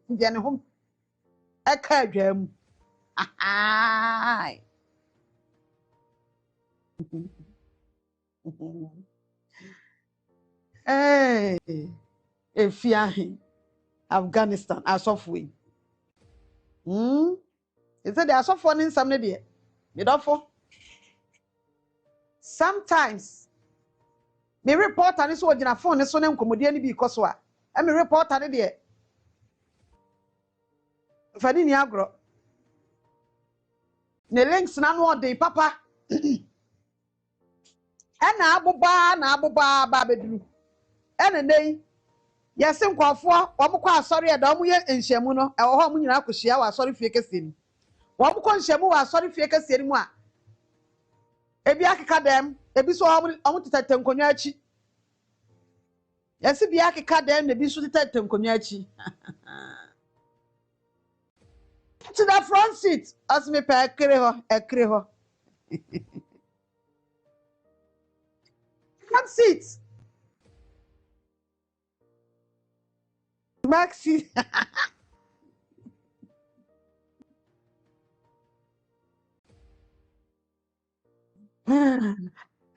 ndia ne hom aka adwam ai efiahi Afghanistan asofwe is it the asofo ni nsam ne de medofo sometimes me reporter ni so ogina phone ni so ne nkomodie ni bi ikoso a me reporter ni de fani ni agro ne links na no de papa ena abuba ba beduru ena nei yesi nkwafo omukọ asori eda omu ye enhyemu no ewo ho mu nyina akohia wa asori fie kese ni omukọ enhyemu wa asori fie kese ni mu a ebi akeka dem ebi so omu tetete nkonwa achi yesi bi akeka dem na ebi so tetete nkonwa achi to the front seat. As me pa ekre ho. Front seat. Back seat.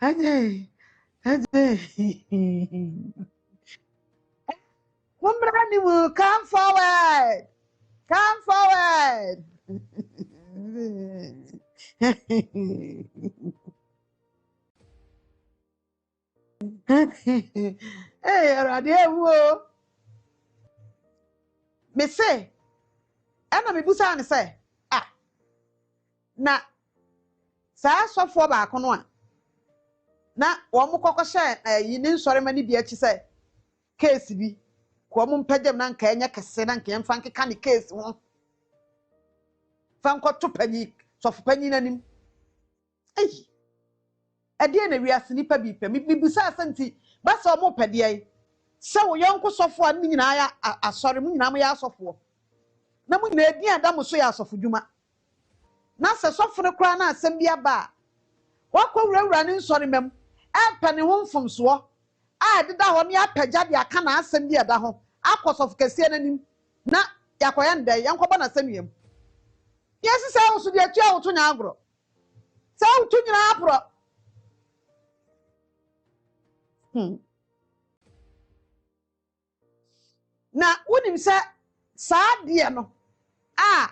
Ajay. Mumbrani, come forward. Come forward. Hey, radio. Me say, ana me busa ne say, ah, na saa sofo ba kono a na wo mo kokoshe yi ne nsore mani bi achi say case bi ko mo mpagem na nka enya kese na nka emfa nkeka ne case ho fa nkoto pani sofo pani nanim ei ade na wiase nipa bi pe me busa asanti ba so mo pade ai se wo yonko sofo a nyina ya asore mu nyina mo ya sofo na mu nyina edi adam so ya sofo dwuma na se sofo ne kra na asem bia ba wakọ wurawura ne nsori mem apane ho mfomso a deda ho ne apagya de aka na asem bia da ho akosof kese nanim na yakoya ndai yankọba na asem yesi se wo so de atu a wo to nya agro se wo to nyina apro na wonim se saa de no a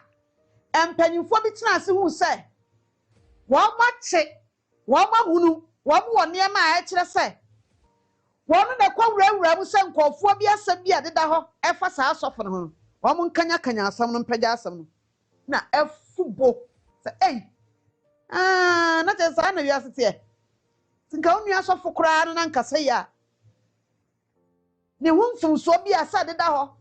empanyimfo bi tena ase hu se wo mache wama hunu wamu wone ma a ekire se wono na kwa wurawura mu se nkofo bi asem bi adeda ho efa saa asofo no ho wamu nkanya asam no mpagya asam no na efubo se na te sa na wiase te tinka onu asofo kura no na nkasa ya ne hunfumso bi asa adeda ho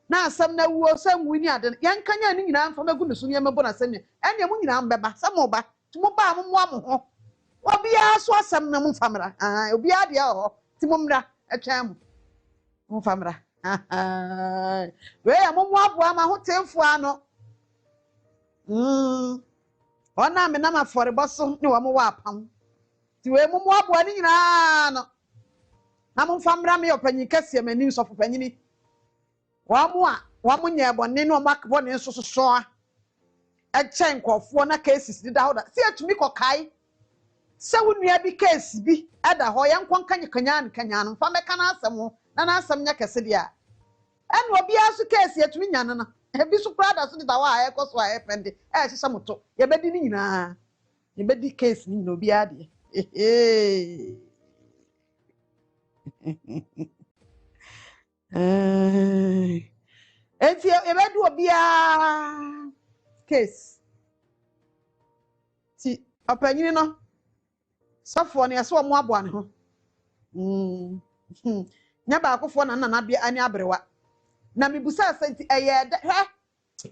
na asam na wuo se nwuni ade yankanya ni nyina mfa magu ne so ne mebo na asem ne ene mu nyina mbeba se mo ba tumo ba mo ho Obia so asem na mfamra obia de ho timomra atwa mu mfamra we ya mo aboa ma ho temfo ano ona me na mafore boso ne wo mo wa apam ti we mo aboa ni nyina no na mo mfamra me opanyi kase mani sofo panyini wa mo nya ebonne no makbo ne sososo a echen kofo na cases dida ho da se atumi kokai se wonua bi case bi ada ho yankon kanya no fa meka na asem ho na asem nya kese dia eno obi asu case atumi nya no ebi su brother su dida wa ekoso a epende hyehyɛ moto ye bedi ni nyina ye bedi case ni nyina obi ade enti ye bedi obi a case ti opanyini no sofo ne so mo aboa ne ho nya ba akofo na bia ani abrewa na mebusa asenti eye he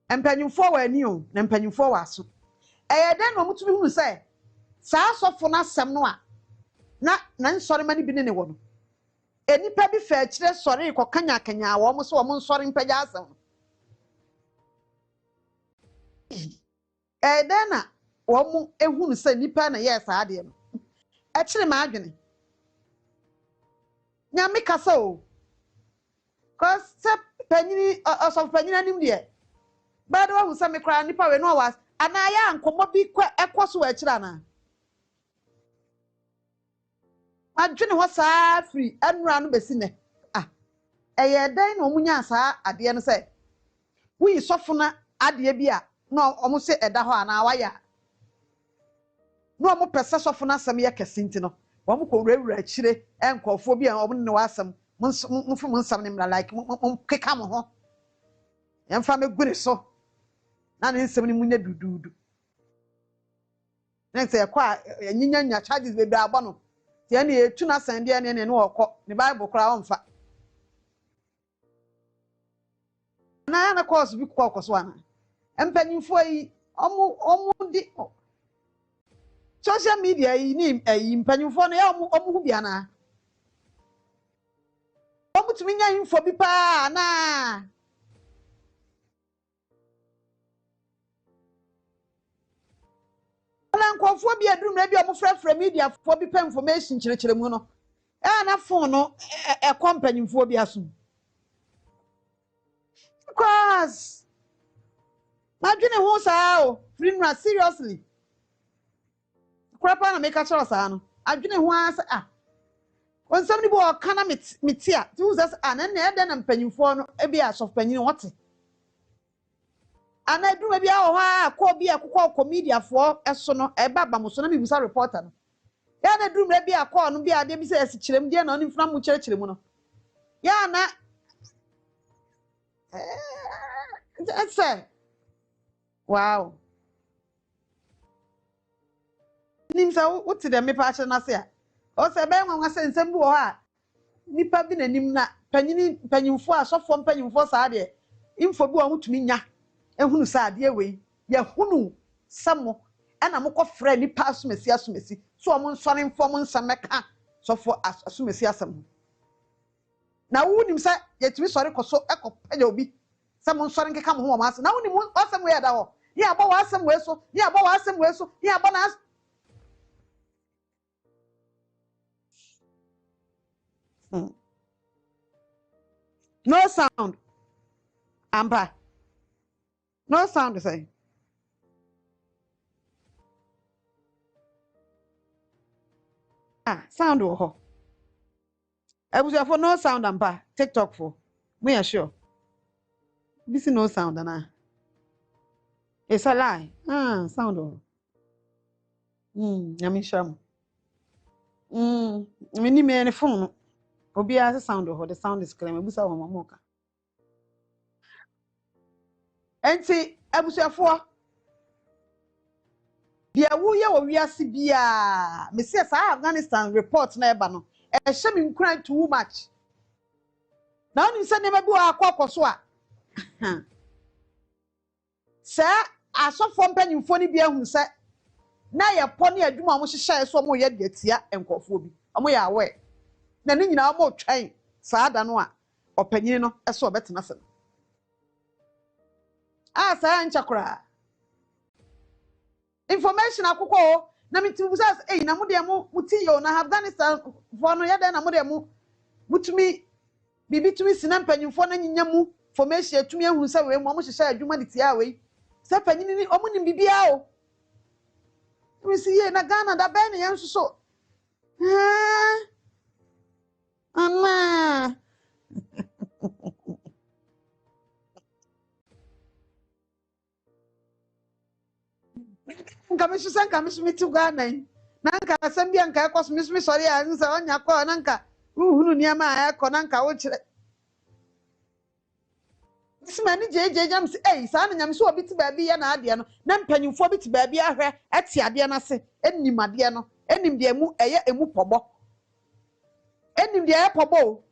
empanyimfo wa ani o na empanyimfo wa aso eye de no mutumi hunu se saa sofo na asem no a na nsori mani bi ne wo no enipa bi fa akire sori ko kanya wo mo so wo mo nsori mpagya asem de na wo mo ehunu se nipa na yes ade no akire ma adwene nyame kasa o cause panyini of panyina nim de ba do hu se me kra nipa we no was anaya ankomo bi ekoso wa akire na adwene ho saa free anura no besi ne eye dan na omunya saa ade no se wi sofo na ade bi a no omo se eda ho ana waya no omo pese sofo na asem ye kesinti no omo ko wurawura akire enkofo bi a omo ne wasem mfu nsam ne mra like keka mo ho yemfa megure so na ne nsem ne munya dududu na se kwa nyinya charges be bra no tie na etu na sande ne okọ ne bible kora onfa na course bi kwa koso ana empanyimfo yi omo di social media yi ni empanyimfo no ya omo hu bia na omo tumi nya info bi pa na nkrofo bi adum na bi omofrafra media fo bi pɛ information kyerɛkyerɛ mu no na phone no companyfo bi asom because madwene ho saa o frinra seriously kwapa na make a choice no adwene ho asa onsam ni bo kana metia ti uzas na ede na mpanyimfo no e bia sof panyin wote ana aduma bia ho akọ bia akọ media fo eso no e baba mo so na bibusa reporter no ya na aduma bia akọ no bia de bi se esikyerem de na oni mfuna mu kyerɛkyerɛ mu no ya na say wow nimsa wote de me pa akye na se a o se be nwa se nsem bi wo ha nipa bi nanim na panyimfo asofo panyimfo saa de info bi wo mutumi nya ehunu saa de we ya hunu samo na mokɔ frɛ nipa asomesi so o mo nsɔre mfo mo nsameka sofo asomesi asam na wo nim sa yetumi sɔre kɔso ekɔpanya obi sa mo nsɔre nkeka mo ho ma ase na wo nim asam we da ho ya aba wa asam we so ya aba wa asam we so ya aba na no sound ampa no sound say sound ho ebusia for no sound ampa TikTok for me sure this no sound na it's a lie sound ho yami sham mini me ne phone obi a sound ho the sound is clear ebusa ho mamoka enti ebusuafo dia wo ye wo wiase bia me se sa Afghanistan report na eba no e hye me nkran too much na oni se ne ma bi wa akɔkɔso a sa asofo mpanyimfo ni bia hu se na ye pɔ ne adwuma mo hyehyɛ so mo ye de atia enkɔfo bi mo ye awe na ne nyina mo twɛn saa da no a ɔpanyin no ɛso ɔbɛtena se saa nchakora information akụkọ na mitibusas na mu de mu mutiyo na Afghanistan fo no yeda na mu de mu mutumi bibitumi sina mpanyimfo na nyinya mu information atumi ehun se we mu hyehyɛ adwuma de tia we se panyin ni omu nim bibia o mi si ye na Ghana da bɛn ne yanso so ama nka mishu san ka mishu mitu Ghana na nka asem bia nka ekɔso mishu sɔre a nsa onya kɔ na nka uhunu niama a ekɔ na nka wo kyerɛ simani jeje jam si saa na nyamso obi ti baabi ya na ade no na mpanyimfo bi ti baabi ahwɛ ati ade na se enim ade no enim de emu eye emu pɔbɔ enim de eye pɔbɔ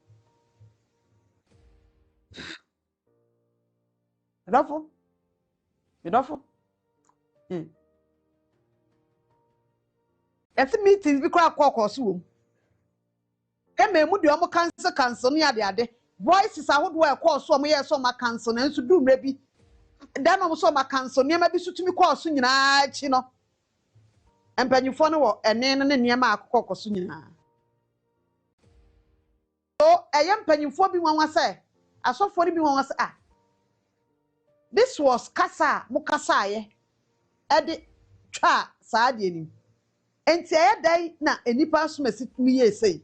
Medofo esi meetings bi kwa akɔkɔso wo emu de omo cancel no ya de voices ahodo e call so omo ye so ma cancel na nso dumre bi da no so ma cancel niam bi sutumi call so nyina chi no empanyifo no wo ene no ne niam akɔkɔso nyina so eye empanyifo bi nwanwa se asofo bi nwanwa se this was kasa mu kasa ye ede twa saa de ni enti eye dai na enipa so masitumi ye sei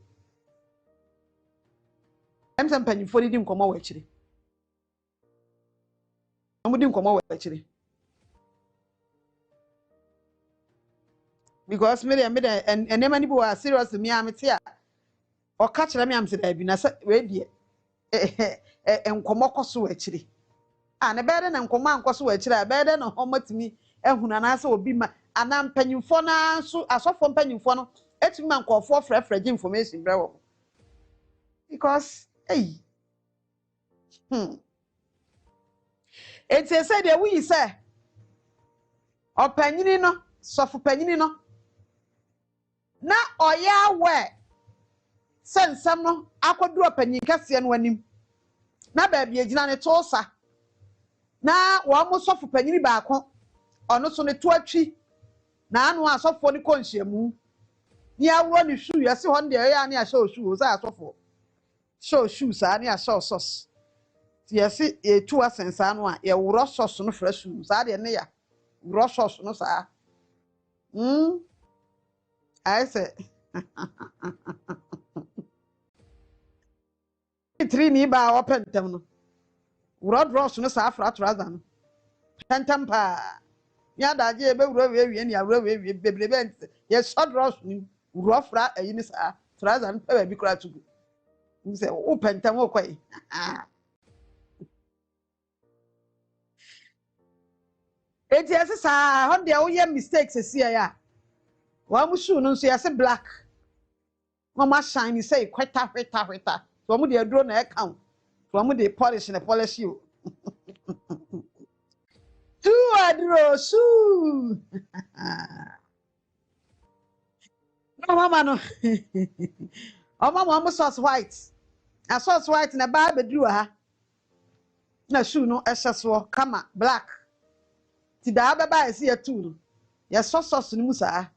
emsem panyimfo di nkomo wa akire amudi nkomo wa akire because me de enema ni bi wa serious me amete a o ka kire me amse da bi na we die nkomo koso wa akire na bede na nkomo ankoso wa akire a bede na homatimi ehuna na ase obi ma ana panyimfo na so asofo panyimfo no etimi ma nkofo frefreje information brewo because It's a said that we say, or penny no, soft penny no. Na oya we send some no, I could do a penny cassian when him. Na baby, a jina tosa. Na one more soft penny back on, or not on a 2 tree. na anu asofo ni konhyiamu ni awro ni shoe yesi ho nde ya ni a show shoe za asofo show shoe sa ni a show sauce yesi etu asensa anu a ye wro sauce no fra shoe sa de ne ya wro sauce no sa I say three ni ba open tem no wro dross no sa afra trouser no pentam pa ya da je be wro we ni awro we bebrebe ye short dross ni wro fra ayi ni sa trouser no pa bi kura tugu ni say o pentam o kwai eti ese sa ho de wo ye mistakes esi ya wa mu shoe no so yesi black mama shine say kweta so mu de aduro na e count so mu de polish you two aduro shoe no mama no o mama mo sauce white a sauce white na ba beduru ha na shoe no ehyeso kama black ti da ba ba esi etu no ye sauce no musa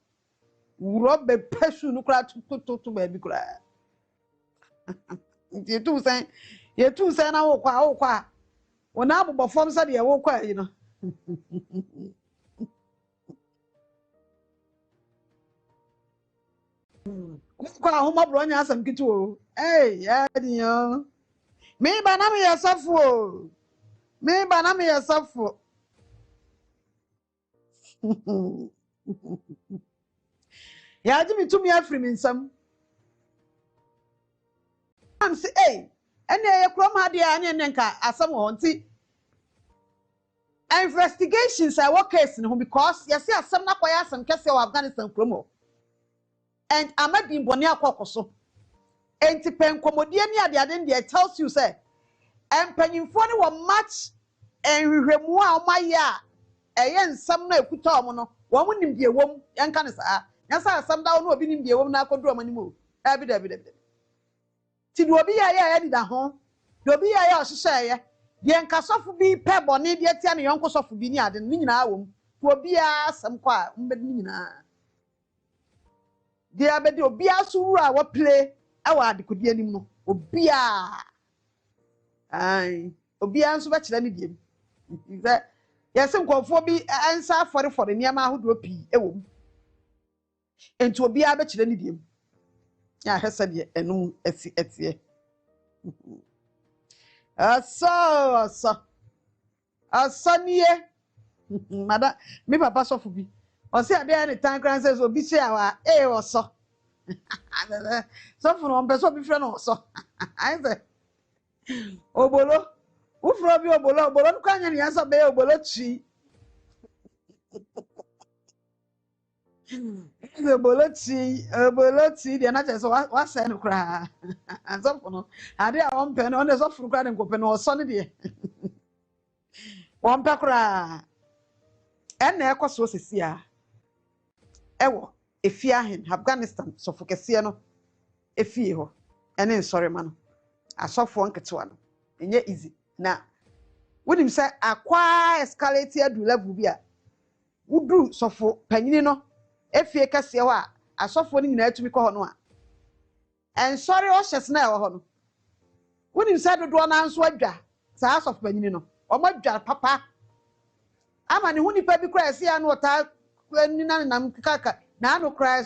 wuro be peshu no kra to ba bi kra ye tu sen na wo kwa wona abobọ fom se de wo kwa yi no kwa homa bro nya asam kitu o ya di yo me ba na me yesafu o me ba na me yesafu ya ji mi tumi afri mi nsam am say ene ye krom ha de anya nka asam ho nti investigations I work case no because you see asam na kwaya asam kese of Afghanistan krom and amadi mboni akokoso enti pen komodie ni ade de tells you say empanyimfo ne wo match enhwehwemu a omaye a eye nsam na ekuta omo no wo mu nimdie wom yanka ne saa nyasa asam da wo no obi nimdie wom na akodu omo nimu dabi ti do obi ya di da ho do obi ya ohyehyɛ ye de nkasofu bi pe bone de atia ne yonko sofu bi ni ade ni nyina wom to obi ya asam kwa mbedi ni nyina de abedi obi asuru a wo play awa adekodi anim no obi a obi anso ba kire ne diem ze yesi nkofo bi ansa for ne ma ahodo pi ewom enti obi a ba kire ne diem ya hesa de enum etie asaniye mada mi papa sofu bi o se ade any time kran says obi se awa oso sofu no mpeso bi fre no oso ai se obolo ufro bi obolo nko anya ne yaso be obolo chi obolo chi de na cheso wa se no kra sofu no ade a won pe no ne sofu kra ne nkope no oso ne de won pe kra ena ekoso sesi a ewo efie ahen Afghanistan sofu kese no efie ho ene nsore ma no asofo nketewa no enye easy na wonim say akwa escalate adu level bi a wudu sofu panyini no efie kese ho a asofo ni nyina atumi kɔ ho no a ensore o hyes na ɛwɔ ho no wonim say dodo na nso adwa saa sofu panyini no o madwa papa ama ne hunipa bi kra ese ya no ta ni na nam kaka na no kra